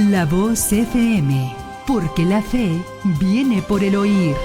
La Voz FM, porque la fe viene por el oír.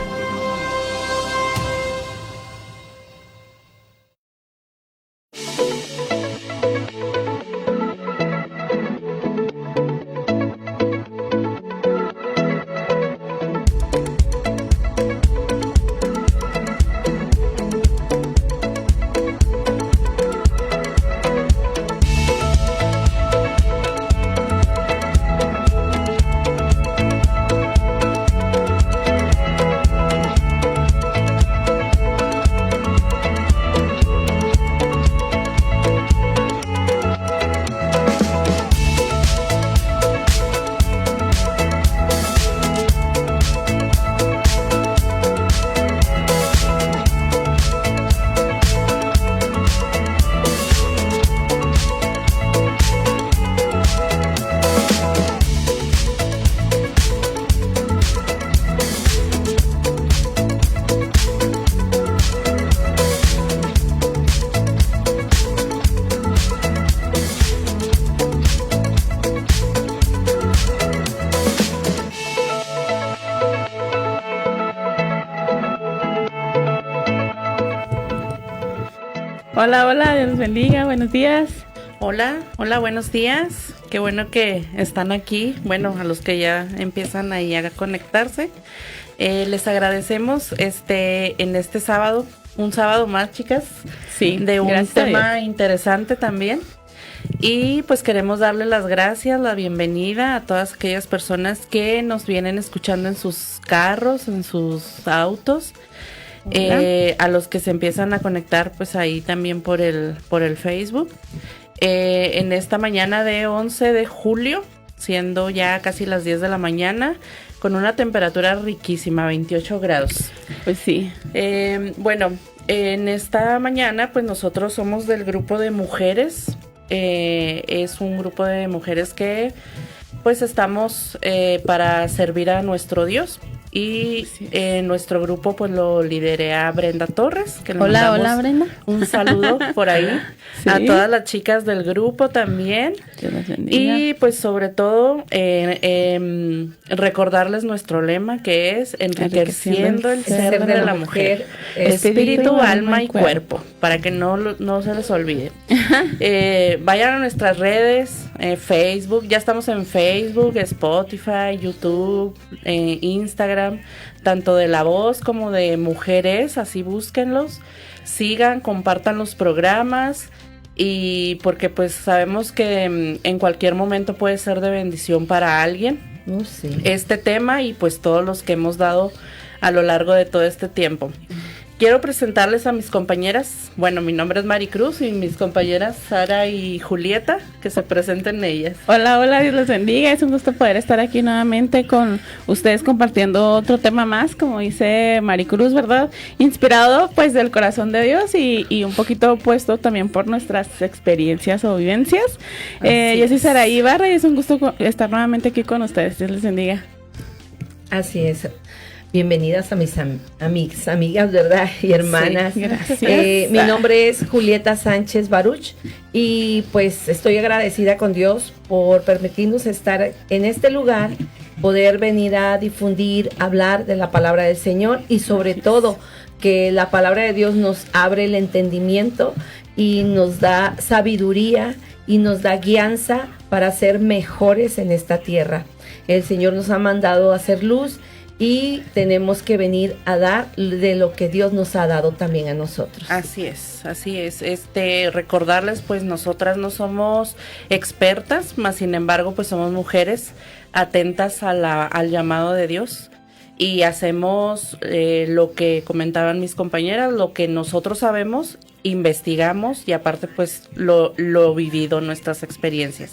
Hola, hola, Dios los bendiga, buenos días. Hola, buenos días. Qué bueno que están aquí. Bueno, a los que ya empiezan ahí a conectarse, les agradecemos en este sábado, un sábado más, chicas, Sí, de un tema interesante también. Y pues queremos darle las gracias, la bienvenida a todas aquellas personas que nos vienen escuchando en sus carros, en sus autos. A los que se empiezan a conectar pues ahí también por el Facebook, en esta mañana de 11 de julio, siendo ya casi las 10 de la mañana, con una temperatura riquísima, 28 grados. Pues sí. Bueno, en esta mañana pues nosotros somos del grupo de mujeres, es un grupo de mujeres que pues estamos para servir a nuestro Dios. Y nuestro grupo pues lo lideré Brenda Torres, que le hola Brenda, un saludo por ahí, sí, a todas las chicas del grupo también. Y pues sobre todo recordarles nuestro lema, que es enriqueciendo el ser de la mujer, espíritu, alma y cuerpo, para que no se les olvide. Vayan a nuestras redes, Facebook, ya estamos en Facebook, Spotify, YouTube, Instagram, tanto de La Voz como de Mujeres, así búsquenlos, sigan, compartan los programas, y porque pues sabemos que en cualquier momento puede ser de bendición para alguien este tema, y pues todos los que hemos dado a lo largo de todo este tiempo. Quiero presentarles a mis compañeras. Bueno, mi nombre es Maricruz y mis compañeras Sara y Julieta, que se presenten ellas. Hola, Dios los bendiga. Es un gusto poder estar aquí nuevamente con ustedes compartiendo otro tema más, como dice Maricruz, ¿verdad? Inspirado pues del corazón de Dios y un poquito puesto también por nuestras experiencias o vivencias. Yo soy Sara Ibarra y es un gusto estar nuevamente aquí con ustedes. Dios les bendiga. Así es. Bienvenidas a mis amigas, ¿verdad? Y hermanas. Sí, gracias. Mi nombre es Julieta Sánchez Baruch y pues estoy agradecida con Dios por permitirnos estar en este lugar, poder venir a difundir, hablar de la palabra del Señor y sobre todo que la palabra de Dios nos abre el entendimiento y nos da sabiduría y nos da guianza para ser mejores en esta tierra. El Señor nos ha mandado a hacer luz y tenemos que venir a dar de lo que Dios nos ha dado también a nosotros. Así es. Recordarles, pues nosotras no somos expertas, mas sin embargo, pues somos mujeres atentas al llamado de Dios, y hacemos lo que comentaban mis compañeras, lo que nosotros sabemos, investigamos y aparte pues lo vivido, nuestras experiencias.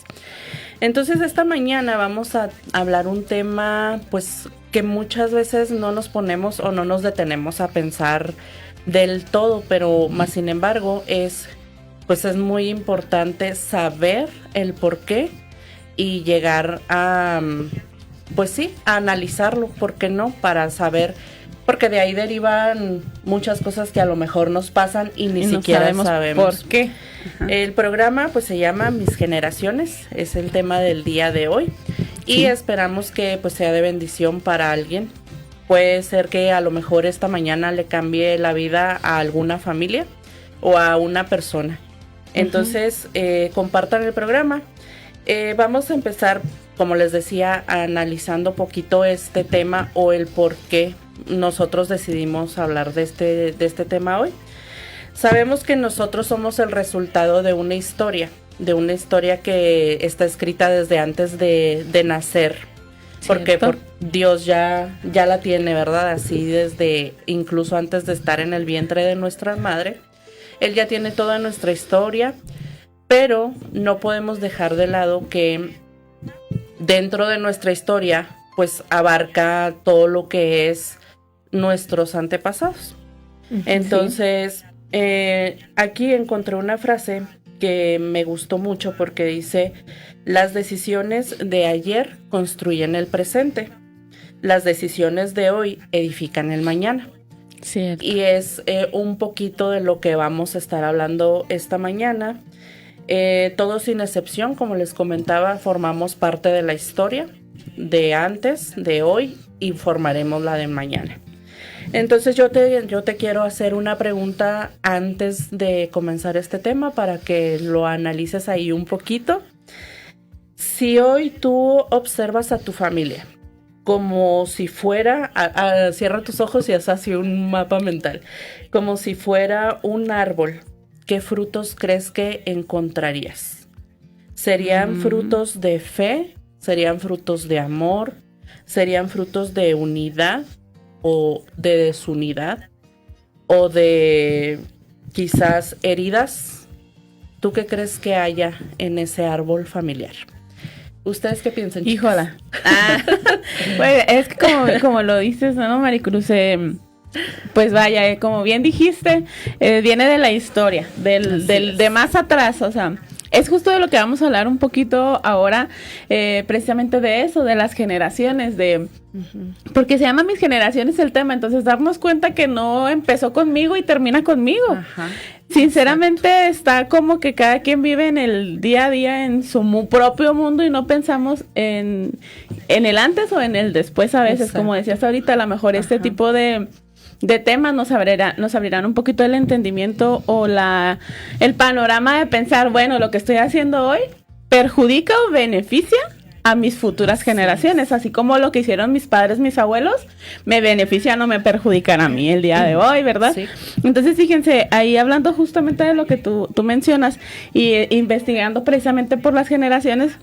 Entonces esta mañana vamos a hablar un tema pues que muchas veces no nos ponemos o no nos detenemos a pensar del todo, pero más sin embargo es muy importante saber el por qué y llegar a a analizarlo, ¿por qué no? Para saber, porque de ahí derivan muchas cosas que a lo mejor nos pasan y ni siquiera sabemos por qué. Ajá. El programa pues se llama Mis Generaciones, es el tema del día de hoy. y esperamos que pues sea de bendición para alguien. Puede ser que a lo mejor esta mañana le cambie la vida a alguna familia o a una persona. Entonces, compartan el programa. Vamos a empezar, como les decía, analizando poquito este tema o el por qué nosotros decidimos hablar de este tema hoy. Sabemos que nosotros somos el resultado de una historia que está escrita desde antes de nacer. Porque Dios ya la tiene, ¿verdad? Así desde incluso antes de estar en el vientre de nuestra madre. Él ya tiene toda nuestra historia, pero no podemos dejar de lado que dentro de nuestra historia, pues abarca todo lo que es nuestros antepasados. Entonces, aquí encontré una frase que me gustó mucho porque dice: las decisiones de ayer construyen el presente, las decisiones de hoy edifican el mañana. Cierto. Y es un poquito de lo que vamos a estar hablando esta mañana. Todos sin excepción, como les comentaba, formamos parte de la historia de antes, de hoy, y formaremos la de mañana. Entonces yo te quiero hacer una pregunta antes de comenzar este tema para que lo analices ahí un poquito. Si hoy tú observas a tu familia como si fuera, cierra tus ojos y haz así un mapa mental, como si fuera un árbol, ¿qué frutos crees que encontrarías? ¿Serían frutos de fe? ¿Serían frutos de amor? ¿Serían frutos de unidad o de desunidad? ¿O de quizás heridas? ¿Tú qué crees que haya en ese árbol familiar? ¿Ustedes qué piensan, chicos? Híjola. Pues es que como lo dices, ¿no, Maricruz? Pues vaya, como bien dijiste, viene de la historia, de más atrás, o sea, es justo de lo que vamos a hablar un poquito ahora, precisamente de eso, de las generaciones, porque se llama Mis Generaciones el tema, entonces darnos cuenta que no empezó conmigo y termina conmigo. Ajá. Sinceramente está como que cada quien vive en el día a día en su propio mundo y no pensamos en el antes o en el después a veces. Exacto. Como decías ahorita, a lo mejor este tipo de temas nos abrirán un poquito el entendimiento o el panorama de pensar, bueno, lo que estoy haciendo hoy perjudica o beneficia a mis futuras generaciones, así como lo que hicieron mis padres, mis abuelos, me benefician o me perjudican a mí el día de hoy, ¿verdad? Sí. Entonces, fíjense, ahí hablando justamente de lo que tú mencionas y investigando precisamente por las generaciones,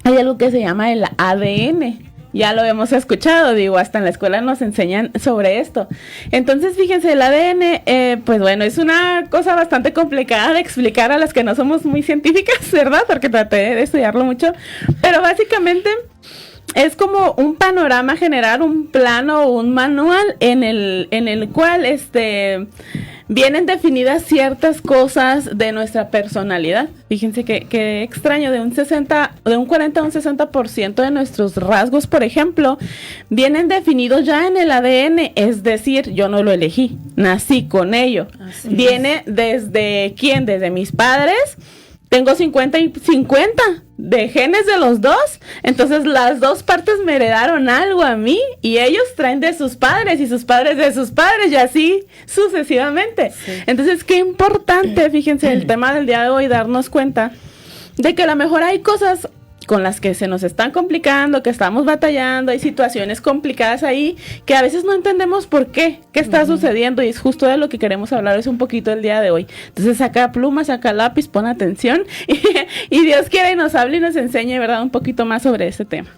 hay algo que se llama el ADN. Ya lo hemos escuchado, digo, hasta en la escuela nos enseñan sobre esto. Entonces, fíjense, el ADN, pues bueno, es una cosa bastante complicada de explicar a las que no somos muy científicas, ¿verdad? Porque traté de estudiarlo mucho, pero básicamente es como un panorama general, un plano o un manual en el cual vienen definidas ciertas cosas de nuestra personalidad. Fíjense que extraño, de un 40 a un 60% de nuestros rasgos, por ejemplo, vienen definidos ya en el ADN, es decir, yo no lo elegí, nací con ello. Así viene es. ¿Desde quién? Desde mis padres. Tengo 50 y 50 de genes de los dos, entonces las dos partes me heredaron algo a mí y ellos traen de sus padres y sus padres de sus padres y así sucesivamente. Sí. Entonces, qué importante, fíjense, el tema del día de hoy, darnos cuenta de que a lo mejor hay cosas con las que se nos están complicando, que estamos batallando, hay situaciones complicadas ahí que a veces no entendemos por qué está sucediendo y es justo de lo que queremos hablar es un poquito el día de hoy. Entonces saca pluma, saca lápiz, pon atención y Dios quiere y nos hable y nos enseñe, ¿verdad? Un poquito más sobre este tema.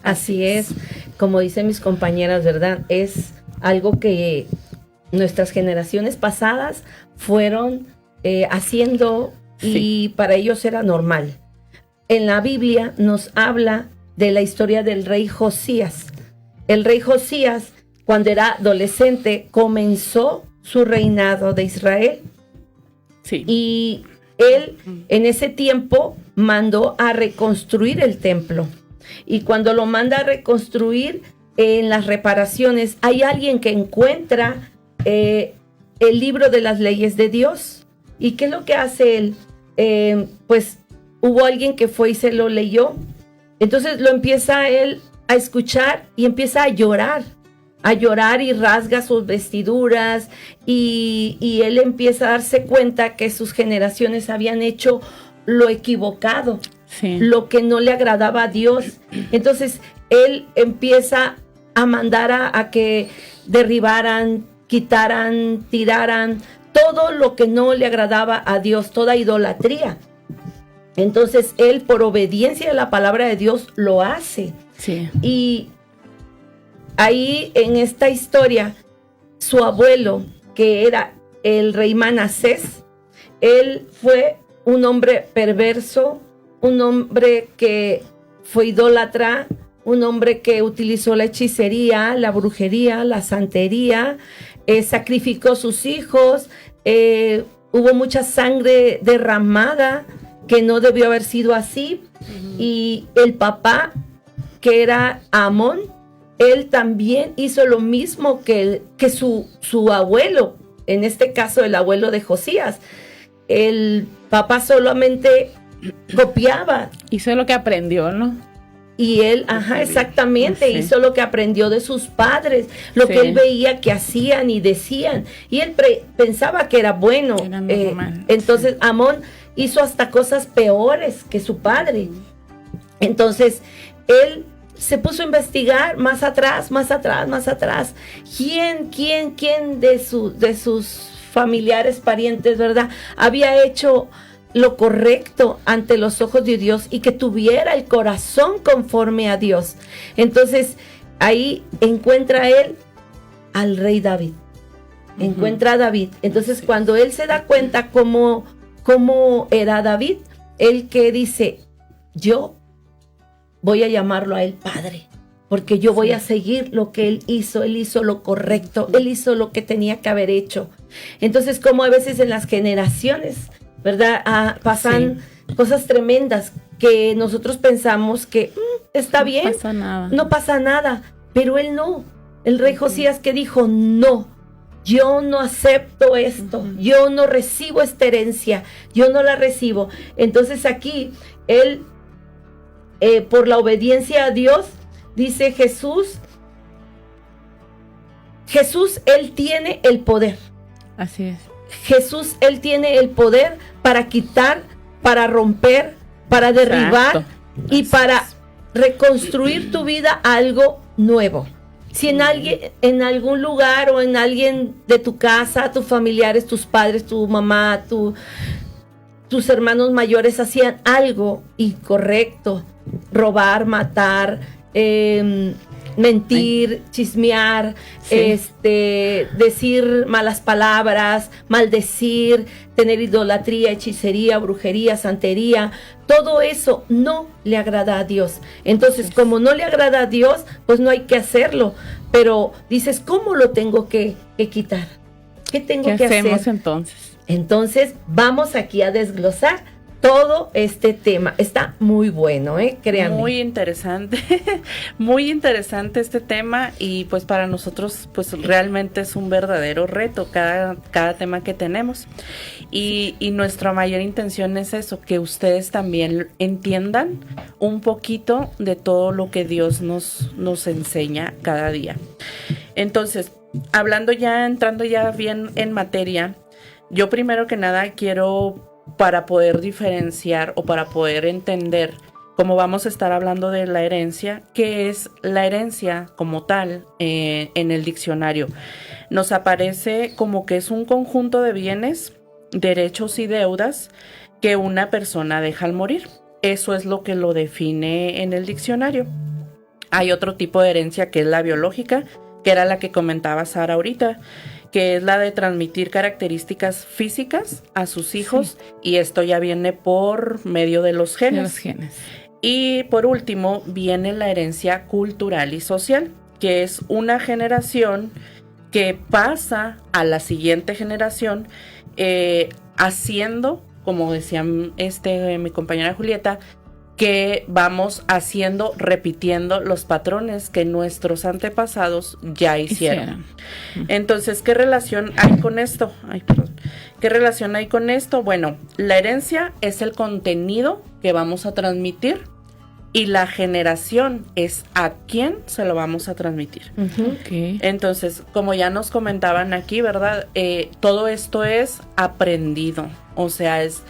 Así es, como dicen mis compañeras, ¿verdad? Es algo que nuestras generaciones pasadas fueron haciendo y para ellos era normal. En la Biblia nos habla de la historia del rey Josías. El rey Josías, cuando era adolescente, comenzó su reinado de Israel. Sí. Y él, en ese tiempo, mandó a reconstruir el templo. Y cuando lo manda a reconstruir, en las reparaciones, hay alguien que encuentra el libro de las leyes de Dios. ¿Y qué es lo que hace él? Pues hubo alguien que fue y se lo leyó Entonces lo empieza él a escuchar y empieza a llorar y rasga sus vestiduras y él empieza a darse cuenta que sus generaciones habían hecho lo equivocado, Sí. lo que no le agradaba a Dios. Entonces él empieza a mandar a que derribaran, quitaran, tiraran todo lo que no le agradaba a Dios, toda idolatría. Entonces él, por obediencia a la palabra de Dios, lo hace. Sí. Y ahí en esta historia, su abuelo, que era el rey Manasés, él fue un hombre perverso, un hombre que fue idólatra, un hombre que utilizó la hechicería, la brujería, la santería, sacrificó sus hijos, hubo mucha sangre derramada que no debió haber sido así. Y el papá, que era Amón, él también hizo lo mismo que su abuelo, en este caso el abuelo de Josías. El papá solamente copiaba. Hizo lo que aprendió, ¿no? Y él, exactamente, Sí. hizo lo que aprendió de sus padres, lo Sí. que él veía que hacían y decían. Y él pensaba que era bueno. Era normal, Entonces Amón hizo hasta cosas peores que su padre. Entonces él se puso a investigar más atrás. ¿Quién de sus familiares, parientes, verdad, había hecho lo correcto ante los ojos de Dios y que tuviera el corazón conforme a Dios? Entonces ahí encuentra él al rey David. Encuentra a David. Entonces cuando él se da cuenta cómo era David, él que dice, yo voy a llamarlo a él padre, porque yo voy a seguir lo que él hizo lo correcto, él hizo lo que tenía que haber hecho. Entonces, como a veces en las generaciones, ¿verdad? Pasan cosas tremendas que nosotros pensamos que está bien, no pasa nada, pero él no. El rey Josías que dijo, no, yo no acepto esto, yo no recibo esta herencia, yo no la recibo. Entonces aquí, él, por la obediencia a Dios, dice Jesús, él tiene el poder. Así es. Jesús, él tiene el poder para quitar, para romper, para derribar. Exacto. Y para reconstruir tu vida a algo nuevo. Si en alguien, en algún lugar o en alguien de tu casa, tus familiares, tus padres, tu mamá, tus hermanos mayores hacían algo incorrecto, robar, matar, mentir, chismear, decir malas palabras, maldecir, tener idolatría, hechicería, brujería, santería, todo eso no le agrada a Dios. Entonces, como no le agrada a Dios, pues no hay que hacerlo. Pero dices, ¿cómo lo tengo que quitar? ¿Qué tengo que hacer? ¿Qué hacemos entonces? Entonces, vamos aquí a desglosar todo este tema. Está muy bueno, créanme. Muy interesante, muy interesante este tema, y pues para nosotros pues realmente es un verdadero reto cada tema que tenemos, y nuestra mayor intención es eso, que ustedes también entiendan un poquito de todo lo que Dios nos enseña cada día. Entonces, entrando ya bien en materia, yo primero que nada quiero, para poder diferenciar o para poder entender cómo vamos a estar hablando de la herencia, qué es la herencia como tal en el diccionario. Nos aparece como que es un conjunto de bienes, derechos y deudas que una persona deja al morir. Eso es lo que lo define en el diccionario. Hay otro tipo de herencia que es la biológica, que era la que comentaba Sara ahorita, que es la de transmitir características físicas a sus hijos, y esto ya viene por medio de los genes. Y por último viene la herencia cultural y social, que es una generación que pasa a la siguiente generación haciendo, como decía mi compañera Julieta, que vamos repitiendo los patrones que nuestros antepasados ya hicieron. Entonces, ¿qué relación hay con esto? ¿Qué relación hay con esto? Bueno, la herencia es el contenido que vamos a transmitir y la generación es a quién se lo vamos a transmitir. Ok. Entonces, como ya nos comentaban aquí, ¿verdad? Todo esto es aprendido, o sea, es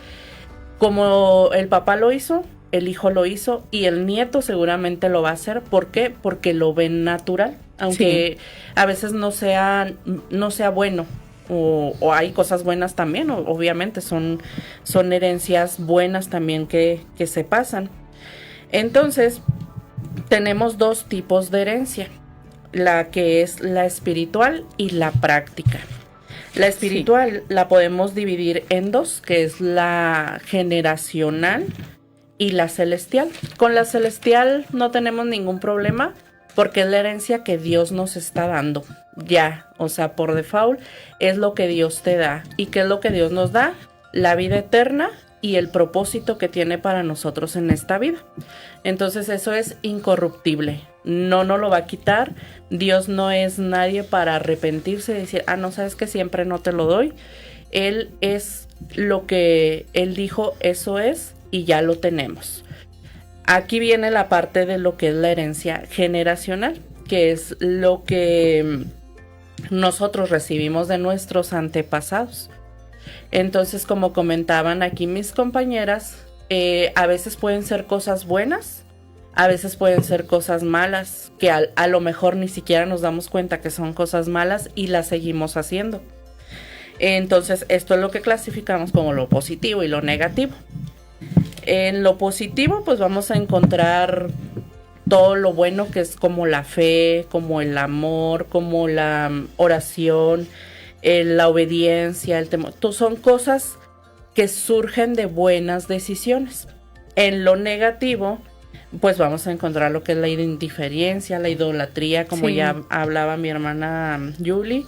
como el papá lo hizo, el hijo lo hizo y el nieto seguramente lo va a hacer. ¿Por qué? Porque lo ven natural, aunque a veces no sea bueno. O hay cosas buenas también, obviamente son herencias buenas también que se pasan. Entonces, tenemos dos tipos de herencia, la que es la espiritual y la práctica. La espiritual la podemos dividir en dos, que es la generacional y la celestial. Con la celestial no tenemos ningún problema porque es la herencia que Dios nos está dando. Ya, o sea, por default es lo que Dios te da. ¿Y qué es lo que Dios nos da? La vida eterna y el propósito que tiene para nosotros en esta vida. Entonces eso es incorruptible. No nos lo va a quitar. Dios no es nadie para arrepentirse y decir, no, sabes que siempre no te lo doy. Él es lo que Él dijo, eso es, y ya lo tenemos. Aquí viene la parte de lo que es la herencia generacional, que es lo que nosotros recibimos de nuestros antepasados. Entonces, como comentaban aquí mis compañeras, a veces pueden ser cosas buenas, a veces pueden ser cosas malas, que a lo mejor ni siquiera nos damos cuenta que son cosas malas y las seguimos haciendo. Entonces, esto es lo que clasificamos como lo positivo y lo negativo. En lo positivo, pues vamos a encontrar todo lo bueno, que es como la fe, como el amor, como la oración, la obediencia, el temor. Son cosas que surgen de buenas decisiones. En lo negativo, pues vamos a encontrar lo que es la indiferencia, la idolatría, como ya hablaba mi hermana Julie.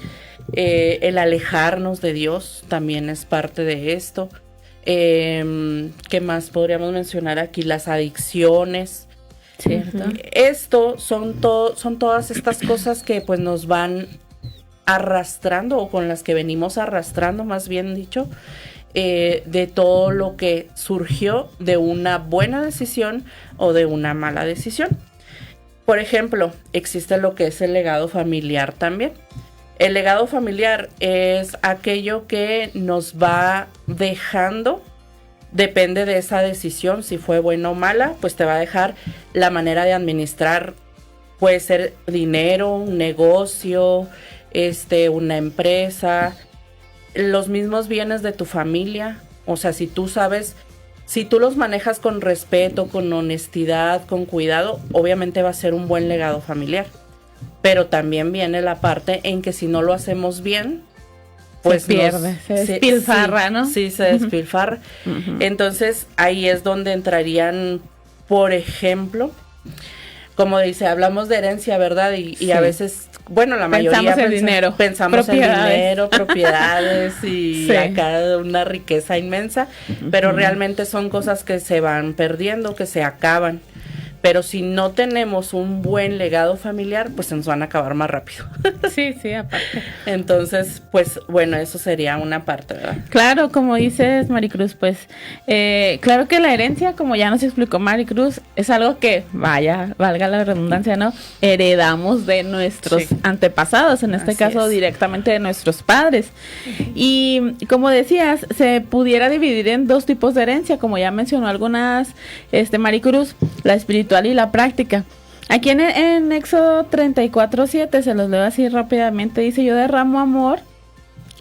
El alejarnos de Dios también es parte de esto. ¿Qué más podríamos mencionar aquí? Las adicciones, ¿cierto? Esto son todas estas cosas que pues nos van arrastrando, o con las que venimos arrastrando, más bien dicho, de todo lo que surgió de una buena decisión o de una mala decisión. Por ejemplo, existe lo que es el legado familiar también. El legado familiar es aquello que nos va dejando, depende de esa decisión, si fue buena o mala, pues te va a dejar la manera de administrar, puede ser dinero, un negocio, una empresa, los mismos bienes de tu familia. O sea, si tú sabes, si tú los manejas con respeto, con honestidad, con cuidado, obviamente va a ser un buen legado familiar. Pero también viene la parte en que si no lo hacemos bien, pues se pierde, se despilfarra, ¿no? Sí, se despilfarra. Entonces, ahí es donde entrarían, por ejemplo, como dice, hablamos de herencia, ¿verdad? Y a veces, bueno, la mayoría pensamos en dinero, propiedades y acá una riqueza inmensa, pero realmente son cosas que se van perdiendo, que se acaban. Pero si no tenemos un buen legado familiar, pues se nos van a acabar más rápido. Sí, aparte. Entonces, pues bueno, eso sería una parte, ¿verdad? Claro, como dices, Maricruz, pues claro que la herencia, como ya nos explicó Maricruz, es algo que, valga la redundancia, ¿no? Heredamos de nuestros antepasados, en este caso directamente de nuestros padres. Y como decías, se pudiera dividir en dos tipos de herencia, como ya mencionó algunas, Maricruz, la espiritual y la práctica. Aquí en Éxodo 34:7, se los leo así rápidamente, dice: yo derramo amor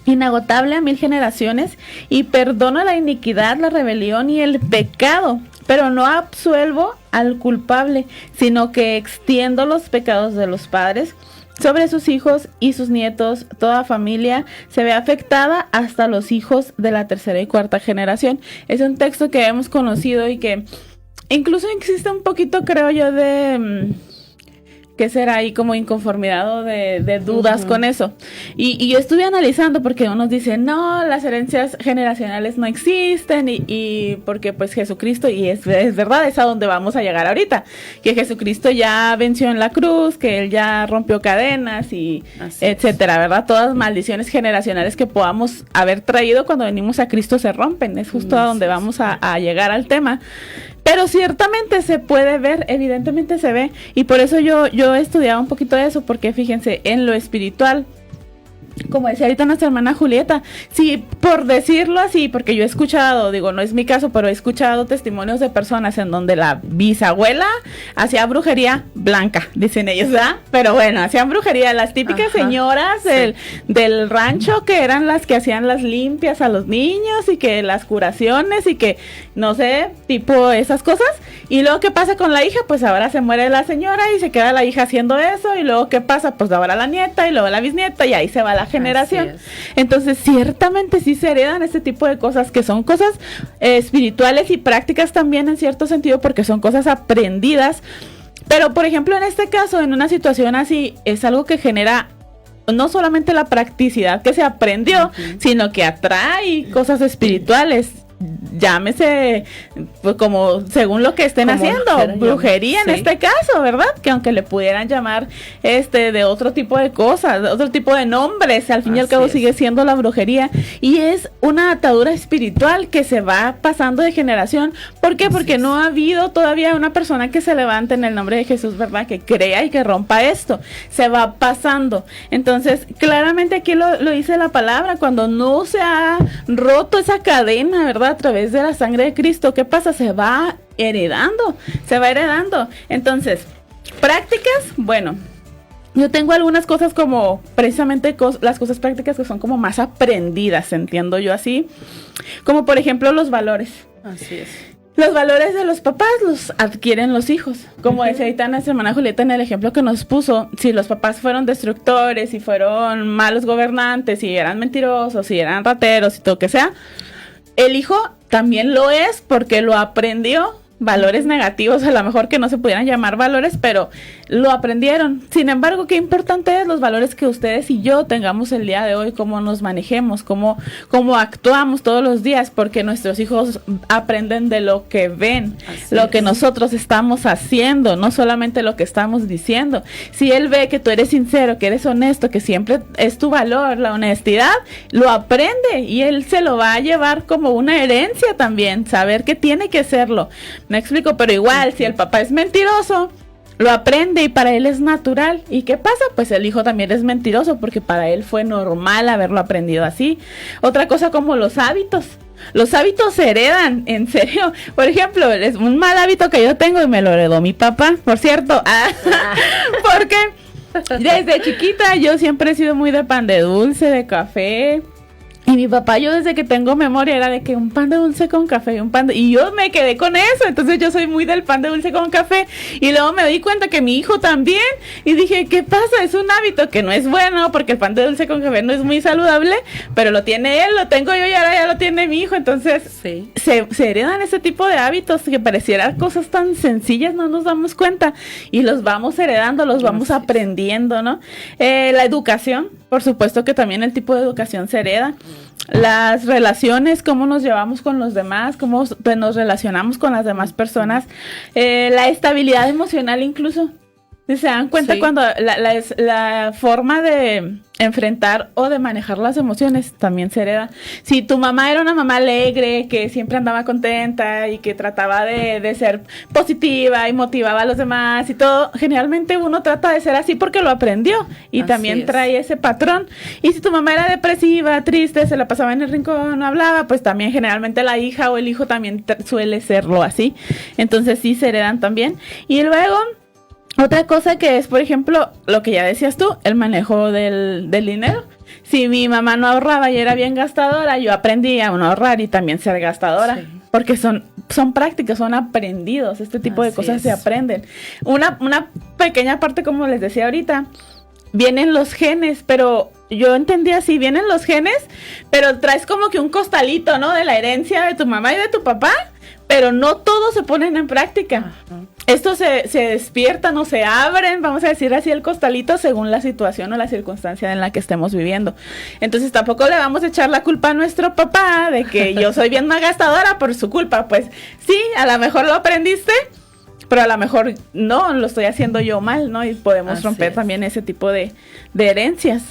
inagotable a 1000 generaciones y perdono la iniquidad, la rebelión y el pecado, pero no absuelvo al culpable, sino que extiendo los pecados de los padres sobre sus hijos y sus nietos. Toda familia se ve afectada, hasta los hijos de la tercera y cuarta generación. Es un texto que hemos conocido y que incluso existe un poquito, creo yo, de ¿qué será ahí? Como inconformidad o de dudas con eso. Y yo estuve analizando, porque unos dicen, no, las herencias generacionales no existen, y porque pues Jesucristo, y es verdad, es a donde vamos a llegar ahorita, que Jesucristo ya venció en la cruz, que Él ya rompió cadenas y etcétera, ¿verdad? Todas maldiciones generacionales que podamos haber traído cuando venimos a Cristo se rompen. Es justo a donde vamos a llegar al tema. Pero ciertamente se puede ver, evidentemente se ve, y por eso yo he estudiado un poquito de eso, porque fíjense, en lo espiritual, como decía ahorita nuestra hermana Julieta, sí, por decirlo así, porque yo he escuchado, digo, no es mi caso, pero he escuchado testimonios de personas en donde la bisabuela hacía brujería blanca, dicen ellos, ¿verdad? Pero bueno, hacían brujería, las típicas señoras del rancho, que eran las que hacían las limpias a los niños y que las curaciones y que, no sé, tipo esas cosas. Y luego, ¿qué pasa con la hija? Pues ahora se muere la señora y se queda la hija haciendo eso, y luego, ¿qué pasa? Pues ahora la nieta y luego la bisnieta, y ahí se va la generación. Entonces, ciertamente sí se heredan este tipo de cosas, que son cosas espirituales y prácticas también en cierto sentido, porque son cosas aprendidas. Pero, por ejemplo, en este caso, en una situación así, es algo que genera no solamente la practicidad que se aprendió, sino que atrae cosas espirituales. Llámese, pues, como según lo que estén haciendo, brujería en este caso, ¿verdad? Que aunque le pudieran llamar de otro tipo de cosas, de otro tipo de nombres, al fin y al cabo sigue siendo la brujería, y es una atadura espiritual que se va pasando de generación. ¿Por qué? Porque no ha habido todavía una persona que se levante en el nombre de Jesús, ¿verdad? Que crea y que rompa esto. Se va pasando. Entonces, claramente aquí lo dice la palabra, cuando no se ha roto esa cadena, ¿verdad? A través de la sangre de Cristo, ¿qué pasa? Se va heredando. Entonces, prácticas, bueno, yo tengo algunas cosas como precisamente las cosas prácticas que son como más aprendidas, entiendo yo así, como por ejemplo los valores. Así es. Los valores de los papás los adquieren los hijos. Como decía ahorita nuestra hermana Julieta en el ejemplo que nos puso, si los papás fueron destructores, si fueron malos gobernantes, si eran mentirosos, si eran rateros y todo lo que sea, el hijo también lo es porque lo aprendió. Valores negativos, a lo mejor que no se pudieran llamar valores, pero lo aprendieron. Sin embargo, qué importante es los valores que ustedes y yo tengamos el día de hoy, cómo nos manejemos, cómo actuamos todos los días, porque nuestros hijos aprenden de lo que ven, lo que nosotros estamos haciendo, no solamente lo que estamos diciendo. Si él ve que tú eres sincero, que eres honesto, que siempre es tu valor, la honestidad, lo aprende y él se lo va a llevar como una herencia también, saber que tiene que serlo. Me explico, pero igual, si el papá es mentiroso, lo aprende y para él es natural. ¿Y qué pasa? Pues el hijo también es mentiroso porque para él fue normal haberlo aprendido así. Otra cosa como los hábitos. Los hábitos se heredan, en serio. Por ejemplo, es un mal hábito que yo tengo y me lo heredó mi papá, por cierto. Porque desde chiquita yo siempre he sido muy de pan de dulce, de café. Y mi papá, yo desde que tengo memoria era de que un pan de dulce con café, y yo me quedé con eso. Entonces yo soy muy del pan de dulce con café, y luego me di cuenta que mi hijo también, y dije, ¿qué pasa? Es un hábito que no es bueno, porque el pan de dulce con café no es muy saludable, pero lo tiene él, lo tengo yo y ahora ya lo tiene mi hijo. Entonces se heredan ese tipo de hábitos que parecieran cosas tan sencillas, no nos damos cuenta, y los vamos heredando, los vamos aprendiendo, ¿no? La educación, por supuesto que también el tipo de educación se hereda. Las relaciones, cómo nos llevamos con los demás, cómo nos relacionamos con las demás personas, la estabilidad emocional incluso. ¿Se dan cuenta cuando la forma de enfrentar o de manejar las emociones también se hereda? Si tu mamá era una mamá alegre, que siempre andaba contenta y que trataba de ser positiva y motivaba a los demás y todo, generalmente uno trata de ser así porque lo aprendió y también trae ese patrón. Y si tu mamá era depresiva, triste, se la pasaba en el rincón, no hablaba, pues también generalmente la hija o el hijo también suele serlo así. Entonces sí se heredan también. Y luego, otra cosa que es, por ejemplo, lo que ya decías tú, el manejo del dinero. Si mi mamá no ahorraba y era bien gastadora, yo aprendí a no ahorrar y también ser gastadora. Sí. Porque son prácticas, son aprendidos. Este tipo de cosas se aprenden. Una pequeña parte, como les decía ahorita, vienen los genes, pero yo entendía así, vienen los genes, pero traes como que un costalito, ¿no? De la herencia de tu mamá y de tu papá, pero no todos se ponen en práctica. Estos se despiertan o se abren, vamos a decir así, el costalito según la situación o la circunstancia en la que estemos viviendo. Entonces tampoco le vamos a echar la culpa a nuestro papá de que yo soy bien una gastadora por su culpa. Pues sí, a lo mejor lo aprendiste, pero a lo mejor no, lo estoy haciendo yo mal, ¿no? Y podemos romper también ese tipo de herencias.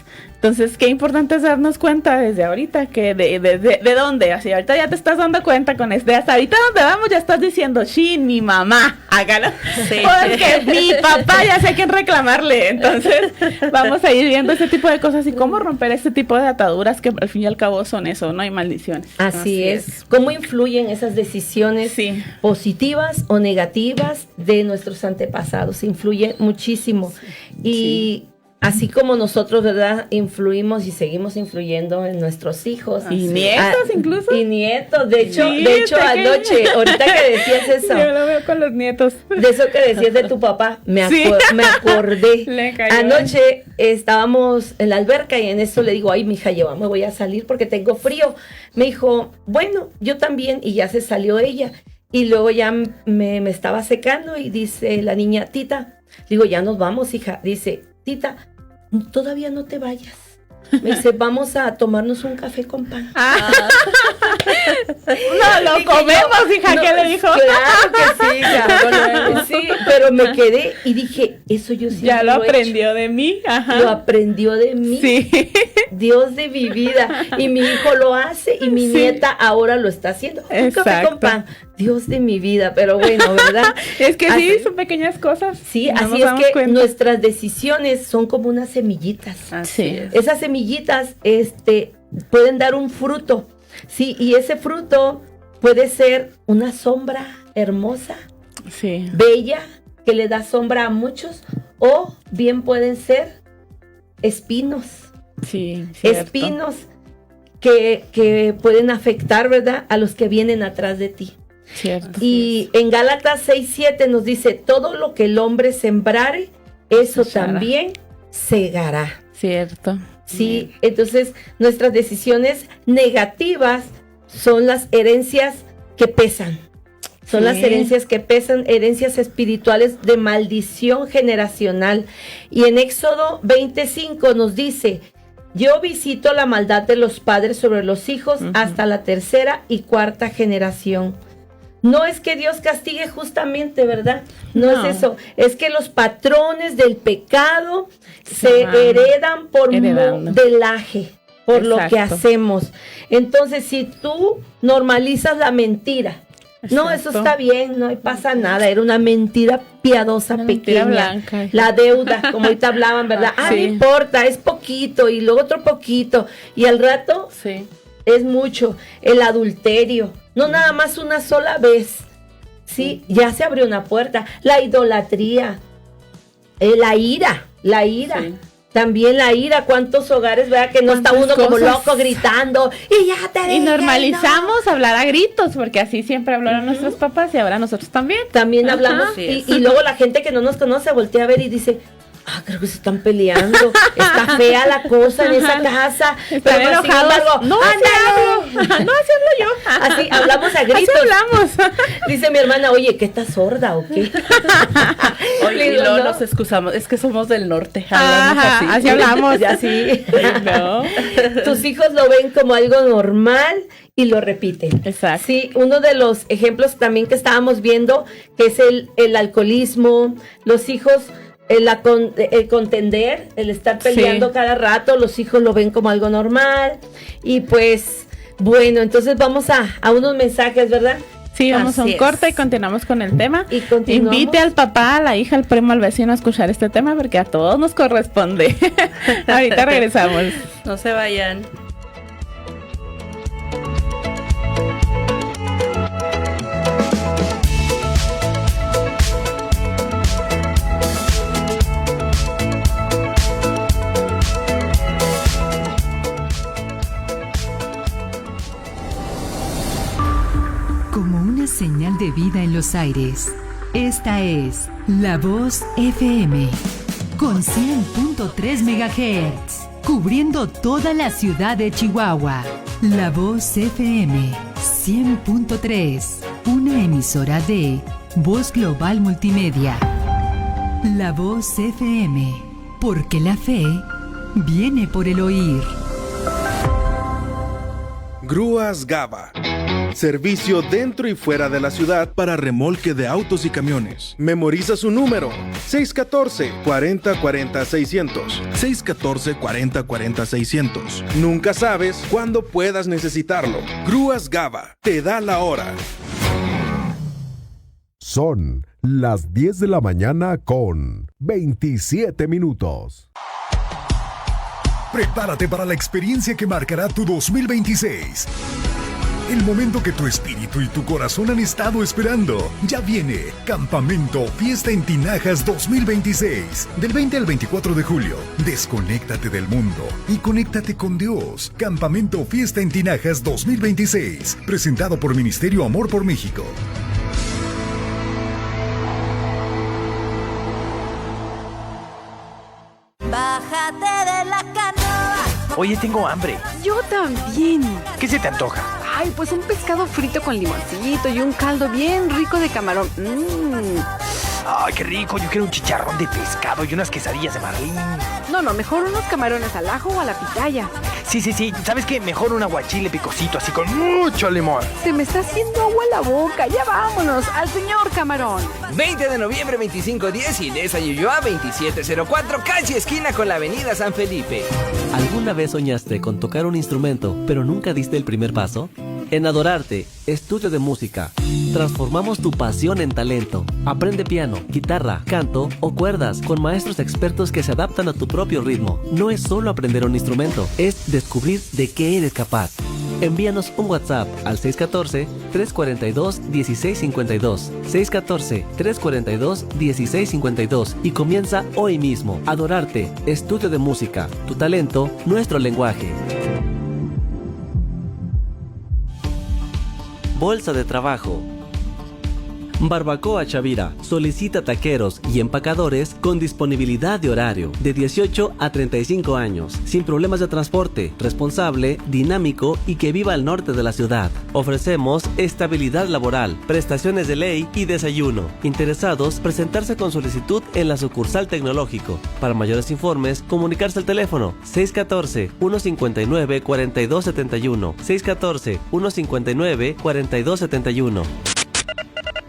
Entonces, qué importante es darnos cuenta desde ahorita que de dónde, así ahorita ya te estás dando cuenta con hasta ahorita donde vamos ya estás diciendo, sí, mi mamá, hágalo, Sí. porque mi papá ya sé a quién reclamarle. Entonces, vamos a ir viendo ese tipo de cosas y cómo romper este tipo de ataduras que al fin y al cabo son eso, no hay maldiciones. Así es. ¿Cómo influyen esas decisiones Sí. positivas o negativas de nuestros antepasados? Influye muchísimo. Y así como nosotros, ¿verdad? Influimos y seguimos influyendo en nuestros hijos. Y nietos incluso. Y nietos. De hecho, Sí, anoche, ahorita que decías eso, Yo lo veo con los nietos. de eso que decías de tu papá, me Sí. acordé. Le cayó. Anoche estábamos en la alberca y en eso le digo, ay, mija, yo me voy a salir porque tengo frío. Me dijo, bueno, yo también, y ya se salió ella. Y luego ya me estaba secando y dice la niña, tita, digo, ya nos vamos, hija. Dice, tita, todavía no te vayas. Me dice, vamos a tomarnos un café con pan. No, lo Dije comemos, yo, hija, no, ¿qué le dijo? Claro que sí, hija. Sí, pero me quedé y dije, eso yo sí Ya lo he hecho. aprendió de mí, ajá. Lo aprendió de mí. Sí. Dios de mi vida. Y mi hijo lo hace y mi Sí. nieta ahora lo está haciendo. Un café Exacto. con pan. Dios de mi vida. Pero bueno, ¿verdad? Es que sí, Así- son pequeñas cosas. Sí, no nos así es damos que cuenta. nuestras decisiones son como unas semillitas. Así Sí. es. Esas semillitas, pueden dar un fruto. Sí, y ese fruto puede ser una sombra hermosa, Sí. bella, que le da sombra a muchos, o bien pueden ser espinos. Sí, cierto. Espinos que pueden afectar, ¿verdad?, a los que vienen atrás de ti. Cierto. Y en Gálatas 6:7 nos dice, todo lo que el hombre sembrare, eso Cosechará. también segará. Cierto. Sí, entonces nuestras decisiones negativas son las herencias que pesan. Son Sí. las herencias que pesan, herencias espirituales de maldición generacional. Y en Éxodo 25 nos dice, yo visito la maldad de los padres sobre los hijos hasta la tercera y cuarta generación. No es que Dios castigue justamente, ¿verdad? No No. es eso. Es que los patrones del pecado Se se van heredan por heredando. modelaje, por lo que Exacto. hacemos. Entonces, si tú normalizas la mentira, no, eso Exacto. está bien, no pasa nada. Era una mentira piadosa, Una pequeña. mentira blanca. La deuda, como ahorita hablaban, ¿verdad? Ah, Sí. no importa, es poquito y luego otro poquito. Y al rato Sí. es mucho. El adulterio, no nada más una sola vez. Sí, ya se abrió una puerta. La idolatría, la ira. Sí. También la ira, cuántos hogares, ¿verdad? Que no está ¿Cuántas uno como cosas? loco gritando y ya te Y dije, normalizamos hablar a gritos, porque así siempre hablaron nuestros papás y ahora nosotros también. no. También Ajá. hablamos Así y, es. y luego la gente que no nos conoce voltea a ver y dice, creo que se están peleando, está fea la cosa en esa casa. Están pero sin enojados. embargo, No, así ándale. hablo. No, así hablo yo. Así hablamos a Así gritos. hablamos. Dice mi hermana, oye, ¿qué estás sorda o qué? Oye, Le y digo, luego no. nos excusamos, es que somos del norte, hablamos Ajá, así hablamos. Ya sí. No. Tus hijos lo ven como algo normal y lo repiten. Exacto. Sí, uno de los ejemplos también que estábamos viendo, que es el alcoholismo, los hijos, el contender, el estar peleando Sí. cada rato, los hijos lo ven como algo normal. Y pues, bueno, entonces vamos a unos mensajes, ¿verdad? Sí, vamos a un Así es. corte y continuamos con el tema. Y continuamos. Invite al papá, a la hija, al primo, al vecino a escuchar este tema porque a todos nos corresponde. Ahorita regresamos. No se vayan. Como una señal de vida en los aires. Esta es La Voz FM. Con 100.3 MHz. Cubriendo toda la ciudad de Chihuahua. La Voz FM 100.3. Una emisora de Voz Global Multimedia. La Voz FM. Porque la fe viene por el oír. Grúas Gaba, Servicio dentro y fuera de la ciudad para remolque de autos y camiones. Memoriza su número: 614-4040-600. 614-4040-600. Nunca sabes cuándo puedas necesitarlo. Grúas Gava te da la hora. Son las 10 de la mañana con 27 minutos. Prepárate para la experiencia que marcará tu 2026. El momento que tu espíritu y tu corazón han estado esperando. Ya viene Campamento Fiesta en Tinajas 2026. Del 20 al 24 de julio. Desconéctate del mundo y conéctate con Dios. Campamento Fiesta en Tinajas 2026. Presentado por Ministerio Amor por México. Bájate de la canoa. Oye, tengo hambre. Yo también. ¿Qué se te antoja? Ay, pues un pescado frito con limoncito y un caldo bien rico de camarón. Ay, qué rico. Yo quiero un chicharrón de pescado y unas quesadillas de marlín. No, mejor unos camarones al ajo o a la pitaya. Sí. ¿Sabes qué? Mejor un aguachile picosito, así con mucho limón. Se me está haciendo agua la boca. Ya vámonos al señor Camarón. 20 de noviembre, 2510, Inés Ayuyua, 2704, casi esquina con la avenida San Felipe. ¿Alguna vez soñaste con tocar un instrumento, pero nunca diste el primer paso? En Adorarte, estudio de música, transformamos tu pasión en talento. Aprende piano, guitarra, canto o cuerdas con maestros expertos que se adaptan a tu propio ritmo. No es solo aprender un instrumento, es descubrir de qué eres capaz. Envíanos un WhatsApp al 614-342-1652. 614-342-1652 y comienza hoy mismo. Adorarte, estudio de música, tu talento, nuestro lenguaje. Bolsa de trabajo. Barbacoa Chavira solicita taqueros y empacadores con disponibilidad de horario de 18 a 35 años, sin problemas de transporte, responsable, dinámico y que viva al norte de la ciudad. Ofrecemos estabilidad laboral, prestaciones de ley y desayuno. Interesados, presentarse con solicitud en la sucursal tecnológico. Para mayores informes, comunicarse al teléfono 614-159-4271. 614-159-4271.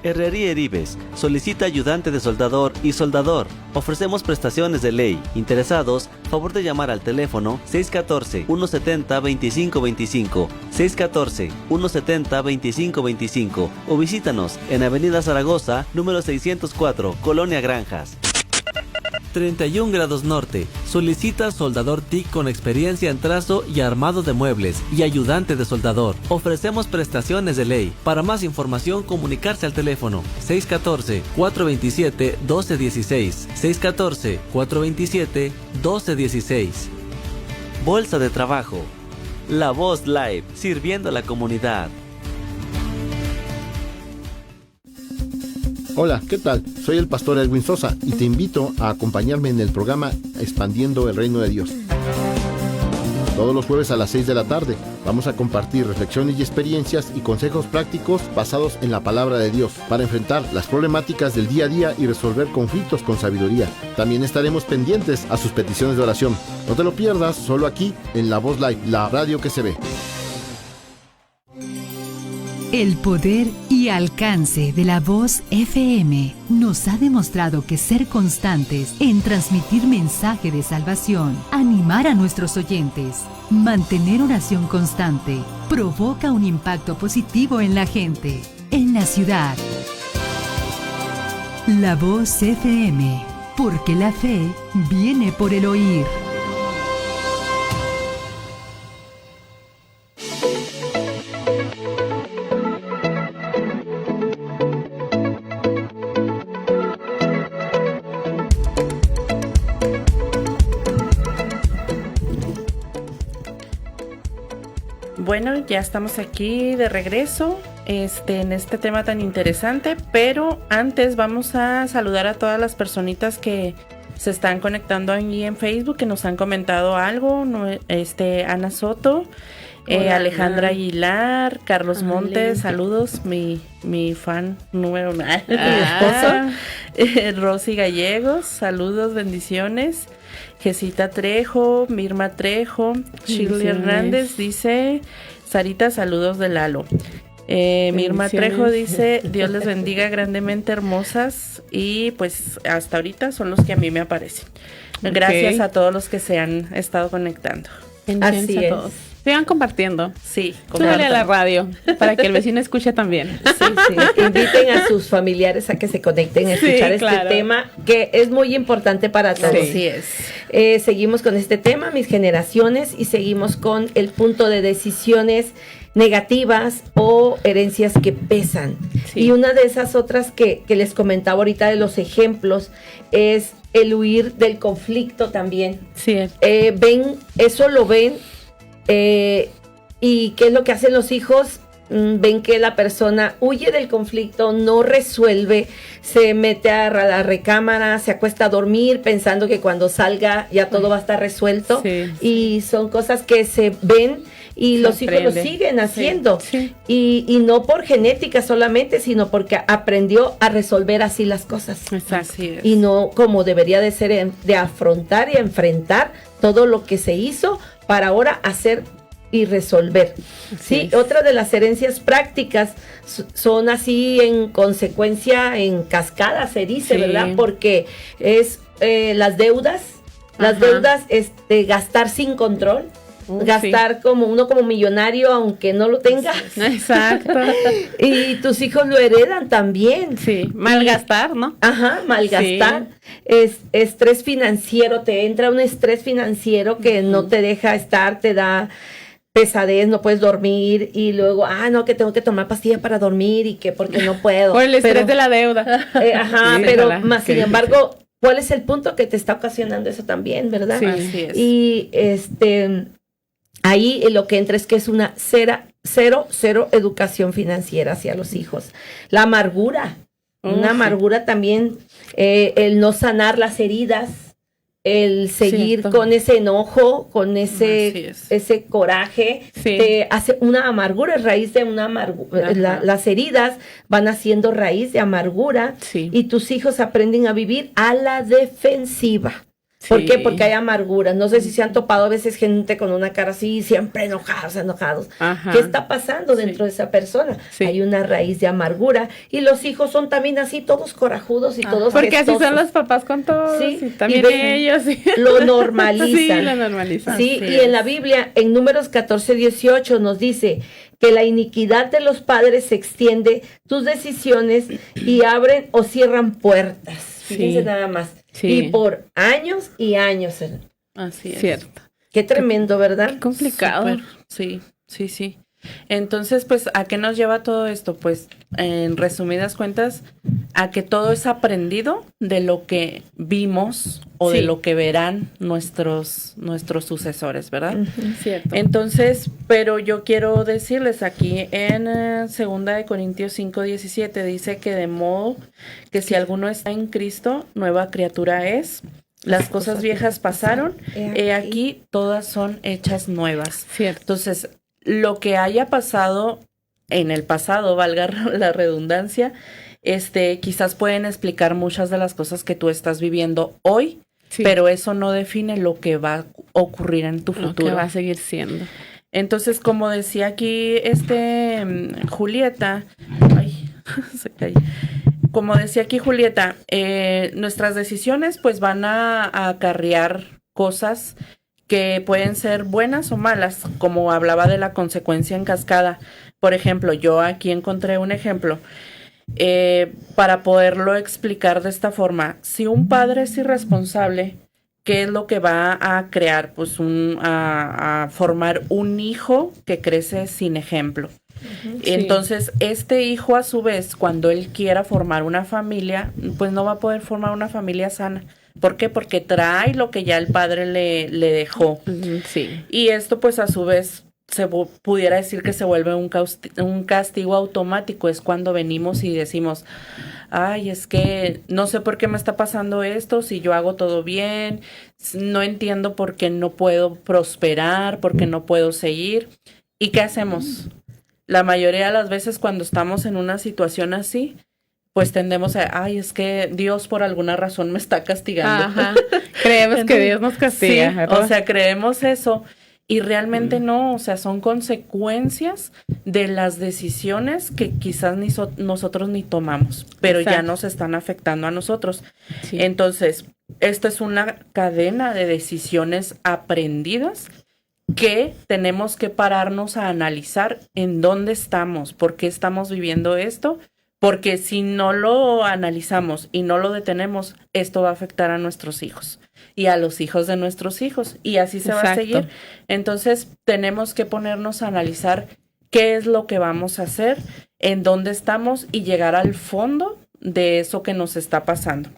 Herrería Heribes solicita ayudante de soldador y soldador. Ofrecemos prestaciones de ley. Interesados, favor de llamar al teléfono 614-170-2525. 614-170-2525 o visítanos en Avenida Zaragoza, número 604, Colonia Granjas. 31 grados norte. Solicita soldador TIC con experiencia en trazo y armado de muebles y ayudante de soldador. Ofrecemos prestaciones de ley. Para más información, comunicarse al teléfono 614-427-1216. 614-427-1216. Bolsa de trabajo. La Voz Live, sirviendo a la comunidad. Hola, ¿qué tal? Soy el pastor Edwin Sosa y te invito a acompañarme en el programa Expandiendo el Reino de Dios. Todos los jueves a las 6 de la tarde vamos a compartir reflexiones y experiencias y consejos prácticos basados en la palabra de Dios para enfrentar las problemáticas del día a día y resolver conflictos con sabiduría. También estaremos pendientes a sus peticiones de oración. No te lo pierdas, solo aquí en La Voz Live, la radio que se ve. El poder y alcance de la Voz FM nos ha demostrado que ser constantes en transmitir mensaje de salvación, animar a nuestros oyentes, mantener oración constante, provoca un impacto positivo en la gente, en la ciudad. La Voz FM, porque la fe viene por el oír. Bueno, ya estamos aquí de regreso en este tema tan interesante, pero antes vamos a saludar a todas las personitas que se están conectando ahí en Facebook, que nos han comentado algo. Ana Soto, Hola, Alejandra Ana. Aguilar, Carlos Ale. Montes, saludos, mi fan número uno, mi esposo, Rosy Gallegos, saludos, bendiciones. Jesita Trejo, Mirma Trejo, Shirley Bendiciones. Hernández dice, Sarita, saludos de Lalo. Mirma Bendiciones. Trejo dice, Dios les bendiga grandemente, hermosas, y pues hasta ahorita son los que a mí me aparecen. Gracias a todos los que se han estado conectando. Bendiciones Así a es. todos. Sigan compartiendo. Sí, Súbele a la radio para que el vecino escuche también. Sí. Inviten a sus familiares a que se conecten a Sí, escuchar claro. este tema que es muy importante para todos. Así es. Seguimos con este tema, mis generaciones, y seguimos con el punto de decisiones negativas o herencias que pesan. Sí. Y una de esas otras que les comentaba ahorita de los ejemplos es el huir del conflicto también. Sí. Eso lo ven, y ¿qué es lo que hacen los hijos? Ven que la persona huye del conflicto, no resuelve, se mete a la recámara, se acuesta a dormir pensando que cuando salga ya todo va a estar resuelto. Sí. Y son cosas que se ven y los hijos lo siguen haciendo. Sí. Y no por genética solamente, sino porque aprendió a resolver así las cosas. Así es. Y no como debería de ser, de afrontar y enfrentar todo lo que se hizo para ahora hacer y resolver. Sí, otra de las herencias prácticas son así en consecuencia, en cascada se dice, Sí. ¿verdad? Porque es las deudas, gastar sin control. Gastar como millonario aunque no lo tenga. Exacto. Y tus hijos lo heredan también. Sí, malgastar, ¿no? Ajá, malgastar. Es estrés financiero, te entra un estrés financiero que no te deja estar, te da pesadez, no puedes dormir, y luego, no, que tengo que tomar pastilla para dormir y que porque no puedo. Por el estrés de la deuda. Ajá, Sí, pero ojalá. más sin embargo, ¿cuál es el punto que te está ocasionando eso también, verdad? Sí. Así es. Y ahí lo que entra es que es una cero educación financiera hacia los hijos. La amargura, una amargura también, el no sanar las heridas, el seguir Cierto. con ese enojo, con Así es. ese coraje, Sí. te hace una amargura, es raíz de una amargura. Ajá. Las heridas van haciendo raíz de amargura, Sí. y tus hijos aprenden a vivir a la defensiva. ¿Por Sí. qué? Porque hay amargura. No sé si se han topado a veces gente con una cara así, siempre enojados. Ajá. ¿Qué está pasando dentro de esa persona? Sí. Hay una raíz de amargura, y los hijos son también así, todos corajudos y todos Porque así son gestosos. los papás con todos. Sí, Y también y ven- ellos. Sí. Lo normalizan. Sí, lo normalizan. Sí, Así y en la es. Biblia, en Números 14:18 nos dice que la iniquidad de los padres se extiende tus decisiones y abren o cierran puertas. Fíjense nada más. Sí. Y por años y años. Así es. Cierto. Qué tremendo, ¿verdad? Qué complicado. Súper. Sí. Entonces, pues, ¿a qué nos lleva todo esto? Pues, en resumidas cuentas, a que todo es aprendido de lo que vimos o de Sí. lo que verán nuestros sucesores, ¿verdad? Cierto. Entonces, pero yo quiero decirles aquí en 2 de Corintios 5:17 dice que de modo que si alguno está en Cristo, nueva criatura es. Las cosas viejas pasaron, he aquí todas son hechas nuevas. Cierto. Entonces, lo que haya pasado en el pasado, valga la redundancia, quizás pueden explicar muchas de las cosas que tú estás viviendo hoy, Sí. pero eso no define lo que va a ocurrir en tu Lo futuro. que va a seguir siendo. Entonces, como decía aquí Julieta, ay, se cayó. Como decía aquí Julieta, nuestras decisiones pues van a acarrear cosas que pueden ser buenas o malas, como hablaba de la consecuencia en cascada. Por ejemplo, yo aquí encontré un ejemplo. Para poderlo explicar de esta forma, si un padre es irresponsable, ¿qué es lo que va a crear? Pues a formar un hijo que crece sin ejemplo. Entonces, este hijo a su vez, cuando él quiera formar una familia, pues no va a poder formar una familia sana. ¿Por qué? Porque trae lo que ya el padre le dejó. Sí. Y esto pues a su vez pudiera decir que se vuelve un castigo automático. Es cuando venimos y decimos, ay, es que no sé por qué me está pasando esto, si yo hago todo bien, no entiendo por qué no puedo prosperar, por qué no puedo seguir. ¿Y qué hacemos? La mayoría de las veces cuando estamos en una situación así, pues tendemos a, ay, es que Dios por alguna razón me está castigando. Ajá. Creemos que Dios nos castiga. Sí, ¿verdad? o sea, creemos eso. Y realmente no, o sea, son consecuencias de las decisiones que quizás nosotros ni tomamos, pero ya nos están afectando a nosotros. Sí. Entonces, esta es una cadena de decisiones aprendidas que tenemos que pararnos a analizar en dónde estamos, por qué estamos viviendo esto, porque si no lo analizamos y no lo detenemos, esto va a afectar a nuestros hijos y a los hijos de nuestros hijos, y así se va a seguir. Entonces, tenemos que ponernos a analizar qué es lo que vamos a hacer, en dónde estamos y llegar al fondo de eso que nos está pasando.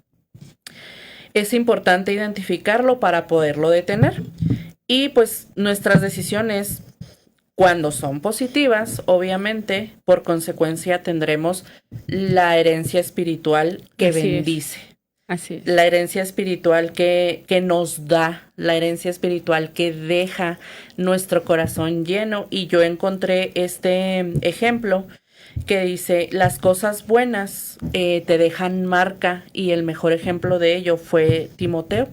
Es importante identificarlo para poderlo detener. Y pues nuestras decisiones, cuando son positivas, obviamente, por consecuencia tendremos la herencia espiritual que bendice. Así es. La herencia espiritual que nos da, la herencia espiritual que deja nuestro corazón lleno. Y yo encontré este ejemplo que dice, las cosas buenas te dejan marca, y el mejor ejemplo de ello fue Timoteo,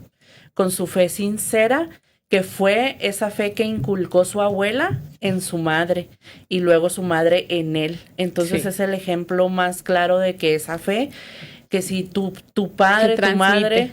con su fe sincera, que fue esa fe que inculcó su abuela en su madre y luego su madre en él. Entonces es el ejemplo más claro de que esa fe, que si tu padre, tu madre,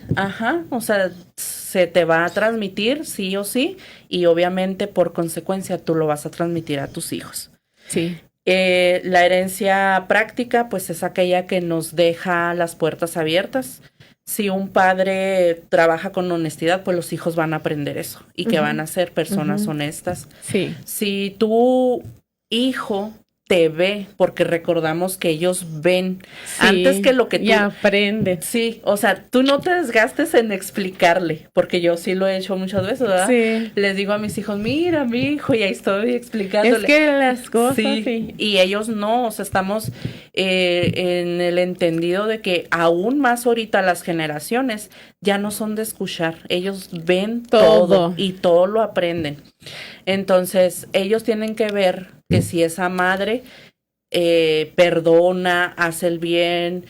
o sea, se te va a transmitir sí o sí, y obviamente por consecuencia tú lo vas a transmitir a tus hijos. Sí. La herencia práctica, pues es aquella que nos deja las puertas abiertas. Si un padre trabaja con honestidad, pues los hijos van a aprender eso y que van a ser personas honestas. Sí. Si tu hijo te ve, porque recordamos que ellos ven antes que lo que tú... Y aprenden. Sí, o sea, tú no te desgastes en explicarle, porque yo sí lo he hecho muchas veces, ¿verdad? Sí. Les digo a mis hijos, mira, mi hijo, y ahí estoy explicándole. Es que las cosas, sí. Y ellos no, o sea, estamos en el entendido de que aún más ahorita las generaciones ya no son de escuchar, ellos ven todo y todo lo aprenden. Entonces, ellos tienen que ver que si esa madre perdona, hace el bien,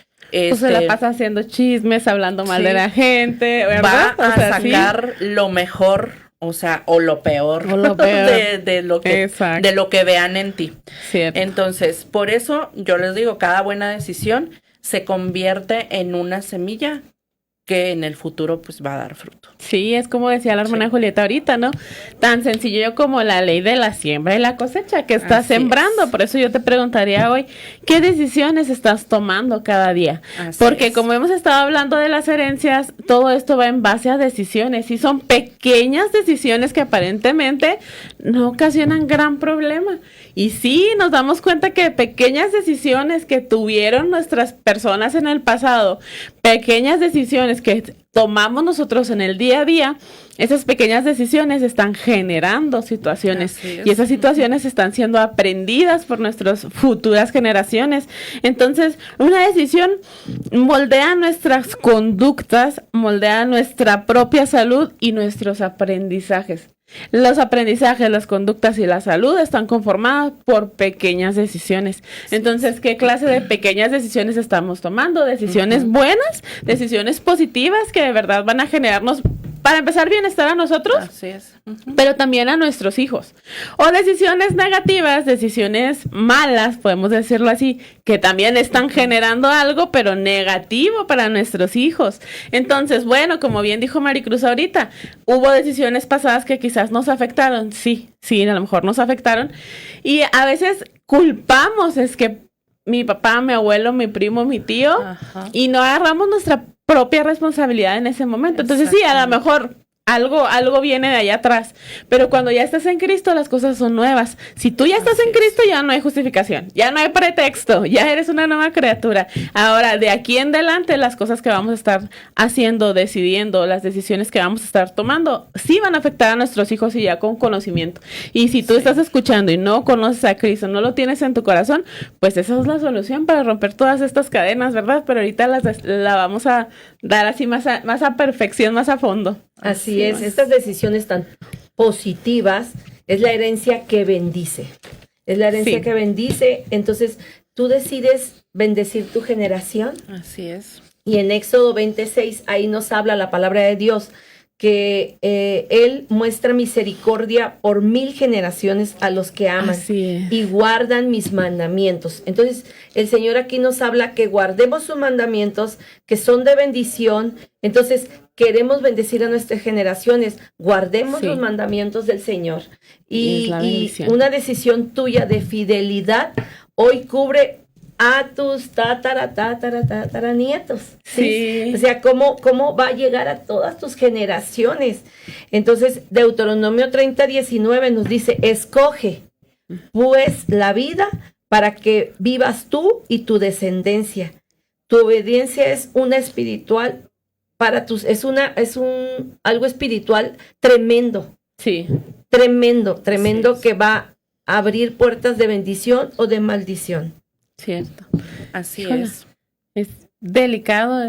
o se la pasa haciendo chismes, hablando mal de la gente, ¿verdad? Va a sacar lo mejor, o sea, o lo peor, de lo que vean en ti. Cierto. Entonces, por eso yo les digo, cada buena decisión se convierte en una semilla que en el futuro pues va a dar fruto. Sí, es como decía la hermana Julieta ahorita, ¿no? Tan sencillo como la ley de la siembra y la cosecha que estás sembrando. Por eso yo te preguntaría hoy, ¿qué decisiones estás tomando cada día? Porque como hemos estado hablando de las herencias, todo esto va en base a decisiones, y son pequeñas decisiones que aparentemente no ocasionan gran problema. Y sí, nos damos cuenta que pequeñas decisiones que tuvieron nuestras personas en el pasado, pequeñas decisiones que tomamos nosotros en el día a día, esas pequeñas decisiones están generando situaciones, y esas situaciones están siendo aprendidas por nuestras futuras generaciones. Entonces, una decisión moldea nuestras conductas, moldea nuestra propia salud y nuestros aprendizajes. Los aprendizajes, las conductas y la salud están conformadas por pequeñas decisiones. Entonces, ¿qué clase de pequeñas decisiones estamos tomando? Decisiones buenas, decisiones positivas que de verdad van a generarnos, para empezar, bienestar a nosotros, pero también a nuestros hijos. O decisiones negativas, decisiones malas, podemos decirlo así, que también están generando algo, pero negativo para nuestros hijos. Entonces, bueno, como bien dijo Maricruz ahorita, hubo decisiones pasadas que quizás nos afectaron. Sí, a lo mejor nos afectaron. Y a veces culpamos, es que mi papá, mi abuelo, mi primo, mi tío, y no agarramos nuestra propia responsabilidad en ese momento. Entonces sí, a lo mejor algo viene de allá atrás, pero cuando ya estás en Cristo las cosas son nuevas. Si tú ya estás en Cristo, ya no hay justificación, ya no hay pretexto, ya eres una nueva criatura. Ahora, de aquí en adelante, las cosas que vamos a estar haciendo, decidiendo, las decisiones que vamos a estar tomando, sí van a afectar a nuestros hijos, y ya con conocimiento. Y si tú estás escuchando y no conoces a Cristo, no lo tienes en tu corazón, pues esa es la solución para romper todas estas cadenas, ¿verdad? Pero ahorita la vamos a dar así más a perfección, más a fondo. Así es, estas decisiones tan positivas es la herencia que bendice. Es la herencia que bendice. Entonces, tú decides bendecir tu generación. Así es. Y en Éxodo 26, ahí nos habla la palabra de Dios, que Él muestra misericordia por 1000 generaciones a los que aman y guardan mis mandamientos. Entonces, el Señor aquí nos habla que guardemos sus mandamientos, que son de bendición. Entonces, queremos bendecir a nuestras generaciones, guardemos los mandamientos del Señor. Y una decisión tuya de fidelidad hoy cubre a tus tataranietos. ¿Sí? O sea, ¿cómo va a llegar a todas tus generaciones? Entonces, Deuteronomio 30:19 nos dice, escoge pues la vida para que vivas tú y tu descendencia. Tu obediencia es una espiritual para tus, algo espiritual tremendo. Sí. Tremendo que va a abrir puertas de bendición o de maldición. Cierto. Así es. Es delicado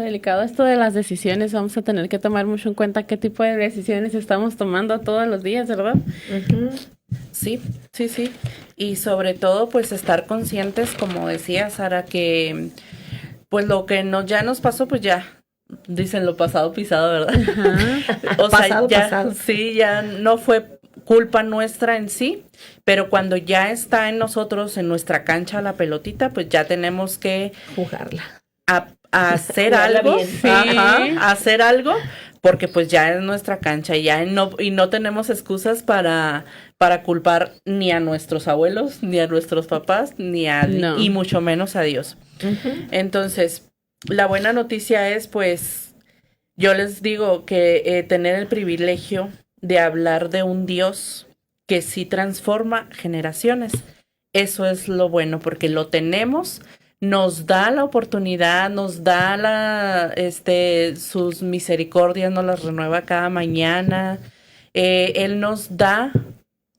esto de las decisiones. Vamos a tener que tomar mucho en cuenta qué tipo de decisiones estamos tomando todos los días, ¿verdad? Uh-huh. Sí. Y sobre todo, pues estar conscientes, como decía Sara, que pues lo que ya nos pasó, pues ya, dicen lo pasado pisado, ¿verdad? Uh-huh. Pasado. Sí, ya no fue culpa nuestra en sí, pero cuando ya está en nosotros, en nuestra cancha la pelotita, pues ya tenemos que jugarla, a hacer algo, hacer algo, porque pues ya es nuestra cancha y no tenemos excusas para culpar ni a nuestros abuelos, ni a nuestros papás, y mucho menos a Dios. Uh-huh. Entonces, la buena noticia es, pues, yo les digo que tener el privilegio de hablar de un Dios que sí transforma generaciones. Eso es lo bueno, porque lo tenemos, nos da la oportunidad, nos da sus misericordias, nos las renueva cada mañana. Él nos da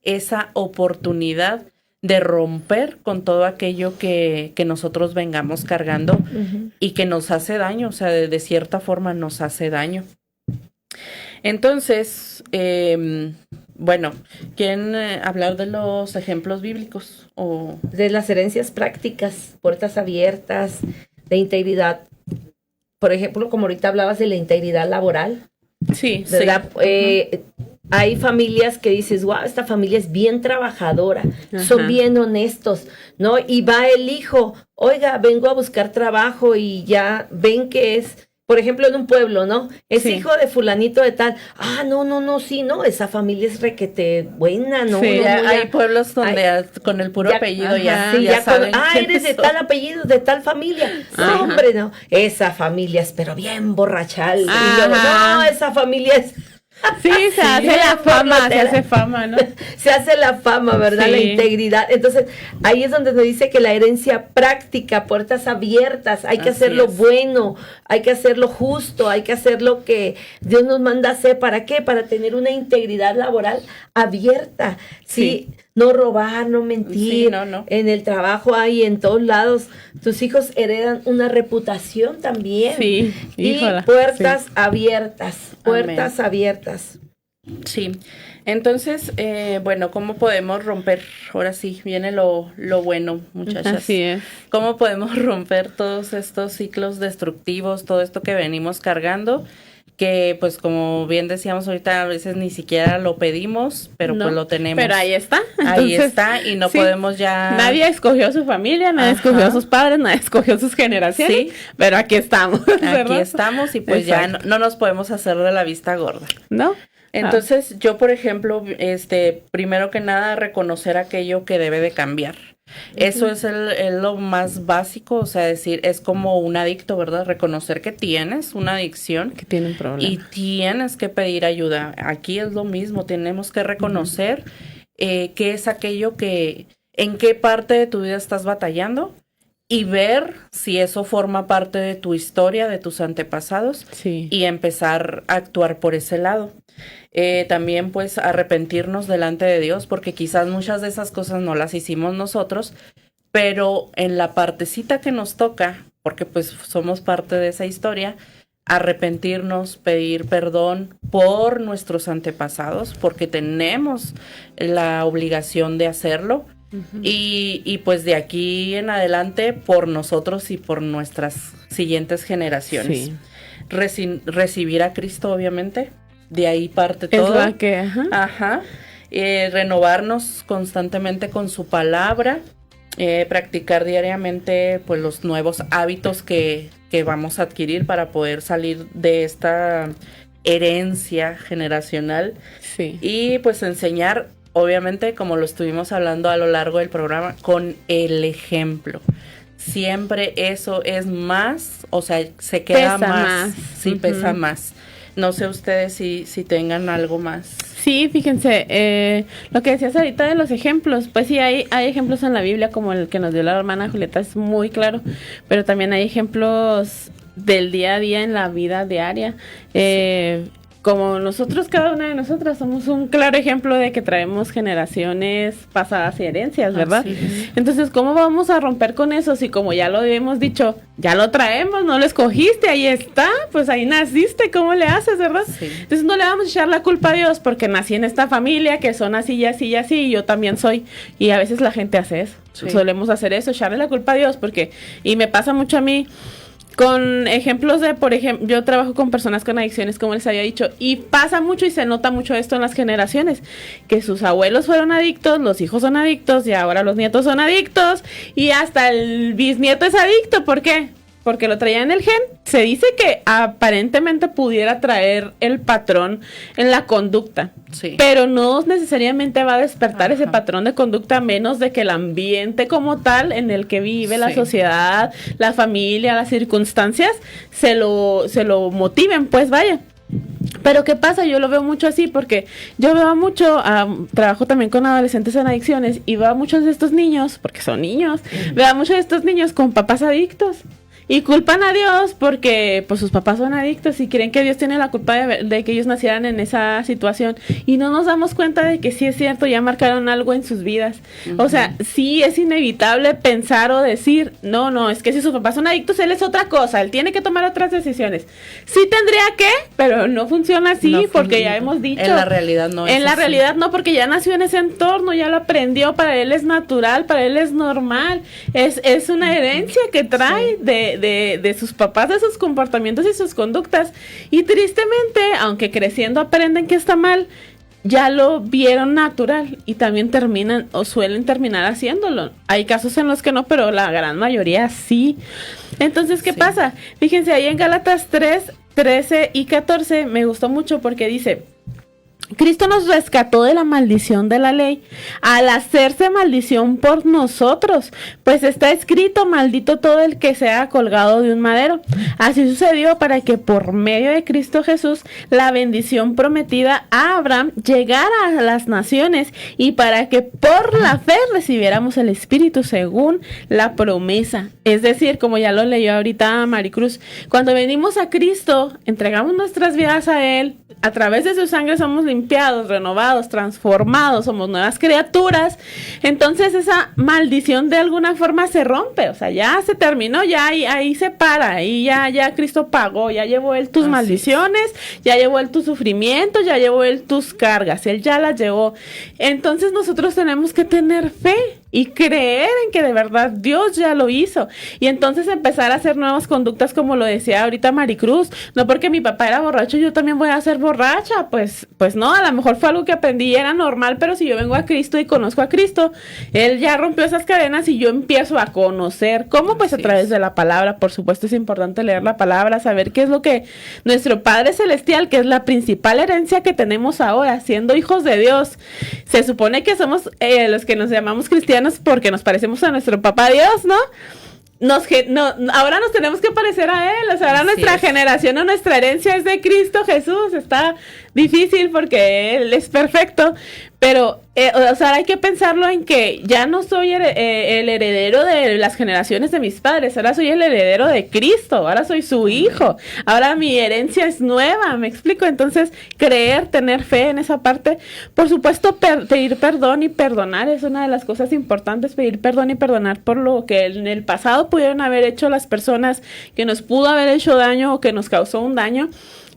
esa oportunidad de romper con todo aquello que nosotros vengamos cargando uh-huh. y que nos hace daño, o sea, de cierta forma nos hace daño. Entonces, bueno, ¿quieren hablar de los ejemplos bíblicos? O de las herencias prácticas, puertas abiertas, de integridad. Por ejemplo, como ahorita hablabas de la integridad laboral. Sí, ¿verdad? Sí. Hay familias que dices, wow, esta familia es bien trabajadora, ajá. Son bien honestos, ¿no? Y va el hijo, oiga, vengo a buscar trabajo y ya ven que es... Por ejemplo, en un pueblo, ¿no? Es hijo de fulanito de tal. Ah, no, esa familia es requete buena, ¿no? Sí, no, hay pueblos donde con el puro apellido ajá, ya saben. Eres de tal apellido, de tal familia. No, hombre, no. Esa familia es pero bien borrachal. Y luego, no, esa familia es... Sí, se hace la fama, se hace fama, ¿no? Se hace la fama, ¿verdad? Sí. La integridad. Entonces, ahí es donde nos dice que la herencia práctica, puertas abiertas, hay que hacer lo bueno, hay que hacer lo justo, hay que hacer lo que Dios nos manda hacer. ¿Para qué? Para tener una integridad laboral abierta, ¿sí? No robar, no mentir. Sí, no. En el trabajo hay en todos lados. Tus hijos heredan una reputación también. Sí, y puertas abiertas, puertas abiertas. Sí, entonces, bueno, ¿cómo podemos romper? Ahora sí, viene lo bueno, muchachas. Así es. ¿Cómo podemos romper todos estos ciclos destructivos, todo esto que venimos cargando? Que pues como bien decíamos ahorita, a veces ni siquiera lo pedimos, pero pues lo tenemos. Pero ahí está. Ahí está y no podemos ya... Nadie escogió su familia, nadie escogió a sus padres, nadie escogió sus generaciones, pero aquí estamos, ¿verdad? Aquí estamos y pues exacto. Ya no nos podemos hacer de la vista gorda. ¿No? Entonces yo, por ejemplo, primero que nada, reconocer aquello que debe de cambiar. Eso es lo más básico, o sea, decir, es como un adicto, ¿verdad? Reconocer que tienes una adicción. Que tiene un problema. Y tienes que pedir ayuda. Aquí es lo mismo, tenemos que reconocer qué es aquello en qué parte de tu vida estás batallando y ver si eso forma parte de tu historia, de tus antepasados y empezar a actuar por ese lado. También pues arrepentirnos delante de Dios, porque quizás muchas de esas cosas no las hicimos nosotros, pero en la partecita que nos toca, porque pues somos parte de esa historia, arrepentirnos, pedir perdón por nuestros antepasados, porque tenemos la obligación de hacerlo. Uh-huh. Y pues de aquí en adelante por nosotros y por nuestras siguientes generaciones. Sí. Recibir a Cristo, obviamente. de ahí parte Es todo. la que, Renovarnos constantemente con su palabra, practicar diariamente pues los nuevos hábitos que vamos a adquirir para poder salir de esta herencia generacional. Sí. Y pues enseñar, obviamente, como lo estuvimos hablando a lo largo del programa, con el ejemplo. Siempre eso es más, o sea, se queda Pesa más. más. Sí, pesa más. No sé ustedes si tengan algo más. Sí, fíjense, lo que decías ahorita de los ejemplos, pues sí, hay ejemplos en la Biblia como el que nos dio la hermana Julieta, es muy claro, pero también hay ejemplos del día a día en la vida diaria. Como nosotros, cada una de nosotras somos un claro ejemplo de que traemos generaciones pasadas y herencias, ¿verdad? Entonces, ¿cómo vamos a romper con eso? Si como ya lo hemos dicho, ya lo traemos, no lo escogiste, ahí está, pues ahí naciste, ¿cómo le haces, verdad? Sí. Entonces no le vamos a echar la culpa a Dios porque nací en esta familia que son así y así y así, y yo también soy, y a veces la gente hace eso, solemos hacer eso, echarle la culpa a Dios, porque, y me pasa mucho a mí, con ejemplos de, por ejemplo, yo trabajo con personas con adicciones, como les había dicho, y pasa mucho y se nota mucho esto en las generaciones, que sus abuelos fueron adictos, los hijos son adictos y ahora los nietos son adictos y hasta el bisnieto es adicto. ¿Por qué? Porque lo traía en el gen. Se dice que aparentemente pudiera traer el patrón en la conducta, pero no necesariamente va a despertar ese patrón de conducta, menos de que el ambiente como tal en el que vive la sociedad, la familia, las circunstancias se lo motiven, pues vaya. Pero ¿qué pasa? Yo lo veo mucho así porque yo veo mucho, trabajo también con adolescentes en adicciones y veo a muchos de estos niños, porque son niños, veo a muchos de estos niños con papás adictos. Y culpan a Dios porque pues sus papás son adictos y creen que Dios tiene la culpa de que ellos nacieran en esa situación. Y no nos damos cuenta de que sí es cierto, ya marcaron algo en sus vidas. O sea, sí es inevitable pensar o decir, no, es que si sus papás son adictos, él es otra cosa, él tiene que tomar otras decisiones. Sí tendría que, pero no funciona así porque ya hemos dicho. En la realidad no. En la realidad no, porque ya nació en ese entorno, ya lo aprendió, para él es natural, para él es normal. Es una herencia que trae de sus papás, de sus comportamientos y sus conductas, y tristemente, aunque creciendo aprenden que está mal, ya lo vieron natural y también terminan o suelen terminar haciéndolo. Hay casos en los que no, pero la gran mayoría sí. Entonces, ¿qué pasa? Fíjense, ahí en Gálatas 3, 13 y 14 me gustó mucho porque dice: Cristo nos rescató de la maldición de la ley al hacerse maldición por nosotros, pues está escrito: maldito todo el que sea colgado de un madero. Así sucedió para que por medio de Cristo Jesús la bendición prometida a Abraham llegara a las naciones y para que por la fe recibiéramos el Espíritu según la promesa. Es decir, como ya lo leyó ahorita Maricruz, cuando venimos a Cristo, entregamos nuestras vidas a Él, a través de su sangre somos limpiados, renovados, transformados, somos nuevas criaturas. Entonces esa maldición de alguna forma se rompe, o sea, ya se terminó, ya ahí se para, y ya Cristo pagó, ya llevó Él tus maldiciones, ya llevó Él tus sufrimientos, ya llevó Él tus cargas, Él ya las llevó. Entonces nosotros tenemos que tener fe y creer en que de verdad Dios ya lo hizo, y entonces empezar a hacer nuevas conductas, como lo decía ahorita Maricruz. No porque mi papá era borracho, yo también voy a ser borracha, pues no, a lo mejor fue algo que aprendí y era normal, pero si yo vengo a Cristo y conozco a Cristo, Él ya rompió esas cadenas y yo empiezo a conocer. ¿Cómo? Pues a través de la palabra. Por supuesto es importante leer la palabra, saber qué es lo que nuestro Padre Celestial, que es la principal herencia que tenemos ahora, siendo hijos de Dios. Se supone que somos los que nos llamamos cristianos porque nos parecemos a nuestro papá Dios, ¿no? Ahora nos tenemos que parecer a Él, o sea, ahora nuestra generación o nuestra herencia es de Cristo Jesús. Está difícil porque Él es perfecto, pero o sea, hay que pensarlo en que ya no soy el heredero de las generaciones de mis padres, ahora soy el heredero de Cristo, ahora soy su hijo, ahora mi herencia es nueva, ¿me explico? Entonces, creer, tener fe en esa parte. Por supuesto, pedir perdón y perdonar es una de las cosas importantes, pedir perdón y perdonar por lo que en el pasado pudieron haber hecho las personas que nos pudo haber hecho daño o que nos causó un daño.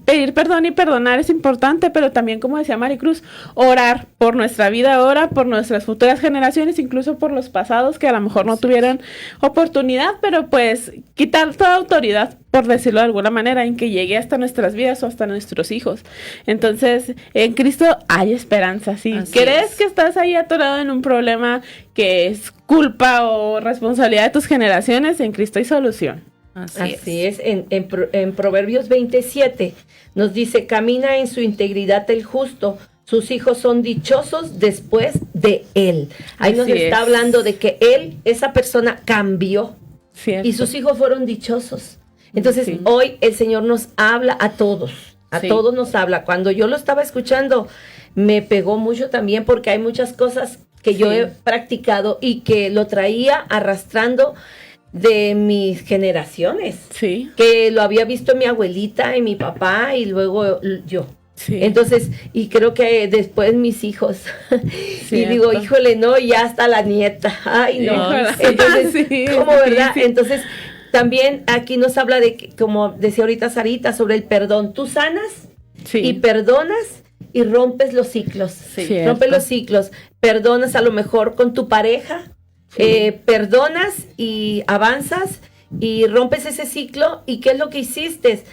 pedir perdón y perdonar es importante, pero también, como decía Maricruz, orar por nuestra vida, ora por nuestras futuras generaciones, incluso por los pasados que a lo mejor no tuvieron oportunidad, pero pues quitar toda autoridad, por decirlo de alguna manera, en que llegue hasta nuestras vidas o hasta nuestros hijos. Entonces, en Cristo hay esperanza. Si crees que estás ahí atorado en un problema que es culpa o responsabilidad de tus generaciones, en Cristo hay solución. Así es. En Proverbios 27 nos dice: camina en su integridad el justo, sus hijos son dichosos después de él. Ahí nos está hablando de que él, esa persona, cambió. Cierto. Y sus hijos fueron dichosos. Entonces, hoy el Señor nos habla a todos. Todos nos habla. Cuando yo lo estaba escuchando, me pegó mucho también, porque hay muchas cosas que yo he practicado y que lo traía arrastrando de mis generaciones, que lo había visto en mi abuelita, en mi papá y luego yo. Entonces, y creo que después mis hijos, y digo, híjole, no, ya hasta la nieta, ay no, entonces, ¿cómo, verdad? Entonces, también aquí nos habla de, como decía ahorita Sarita, sobre el perdón. Tú sanas y perdonas y rompes los ciclos, rompes los ciclos, perdonas a lo mejor con tu pareja, perdonas y avanzas y rompes ese ciclo. ¿Y qué es lo que hiciste?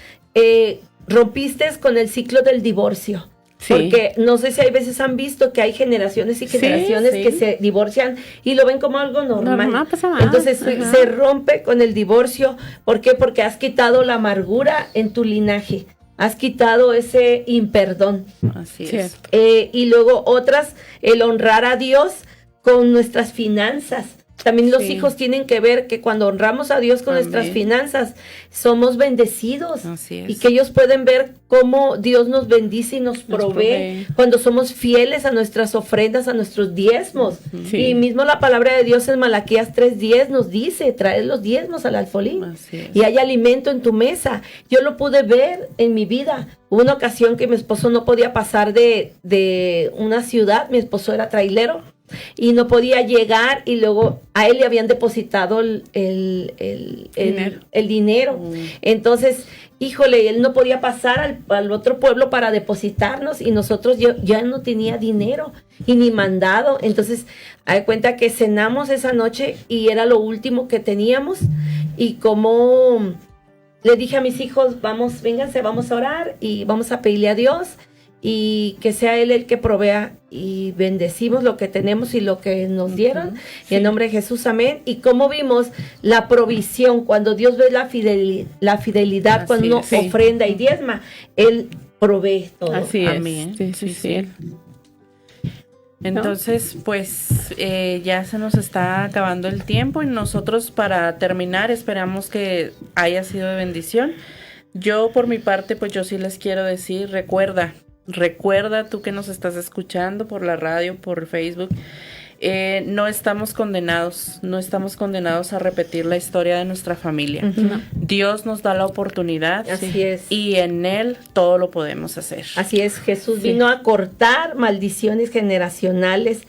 Rompiste con el ciclo del divorcio. Porque no sé si hay veces han visto que hay generaciones y generaciones que se divorcian y lo ven como algo normal. No pasa nada. Entonces se rompe con el divorcio. ¿Por qué? Porque has quitado la amargura en tu linaje. Has quitado ese imperdón. Así es. Y luego otras, el honrar a Dios con nuestras finanzas. También los hijos tienen que ver que cuando honramos a Dios con nuestras finanzas, somos bendecidos. Así es. Y que ellos pueden ver cómo Dios nos bendice y nos provee cuando somos fieles a nuestras ofrendas, a nuestros diezmos. Y mismo la palabra de Dios en Malaquías 3:10 nos dice: trae los diezmos al alfolí y hay alimento en tu mesa. Yo lo pude ver en mi vida. Hubo una ocasión que mi esposo no podía pasar de una ciudad. Mi esposo era trailero y no podía llegar, y luego a él le habían depositado el dinero. Entonces, híjole, él no podía pasar al otro pueblo para depositarnos, y nosotros ya no tenía dinero y ni mandado. Entonces, hay cuenta que cenamos esa noche y era lo último que teníamos, y como le dije a mis hijos: vénganse, vamos a orar y vamos a pedirle a Dios y que sea Él el que provea, y bendecimos lo que tenemos y lo que nos dieron, en nombre de Jesús, amén. Y como vimos la provisión, cuando Dios ve la fidelidad, cuando uno ofrenda y diezma, Él provee todo. Así amén. Sí. Entonces, pues ya se nos está acabando el tiempo, y nosotros, para terminar, esperamos que haya sido de bendición. Yo, por mi parte, pues yo sí les quiero decir: recuerda tú que nos estás escuchando por la radio, por Facebook, no estamos condenados a repetir la historia de nuestra familia. No. Dios nos da la oportunidad. Así es. Y en Él todo lo podemos hacer. Así es, Jesús vino a cortar maldiciones generacionales.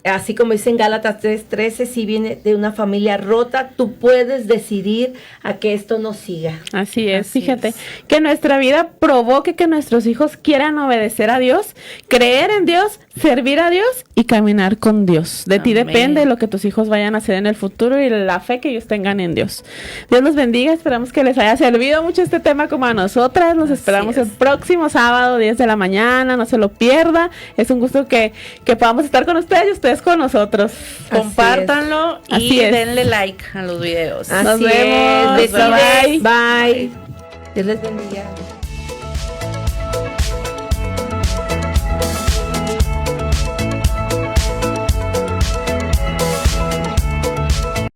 Así como dice en Gálatas 3:13, si viene de una familia rota, tú puedes decidir a que esto no siga. Así es, fíjate, que nuestra vida provoque que nuestros hijos quieran obedecer a Dios, creer en Dios, servir a Dios y caminar con Dios. De ti depende lo que tus hijos vayan a hacer en el futuro y la fe que ellos tengan en Dios. Dios los bendiga, esperamos que les haya servido mucho este tema como a nosotras. Nos esperamos el próximo sábado, 10 de la mañana, no se lo pierda. Es un gusto que podamos estar con ustedes y ustedes con nosotros. Compártanlo y denle like a los videos. Nos vemos. Bye. Bye. Dios les bendiga.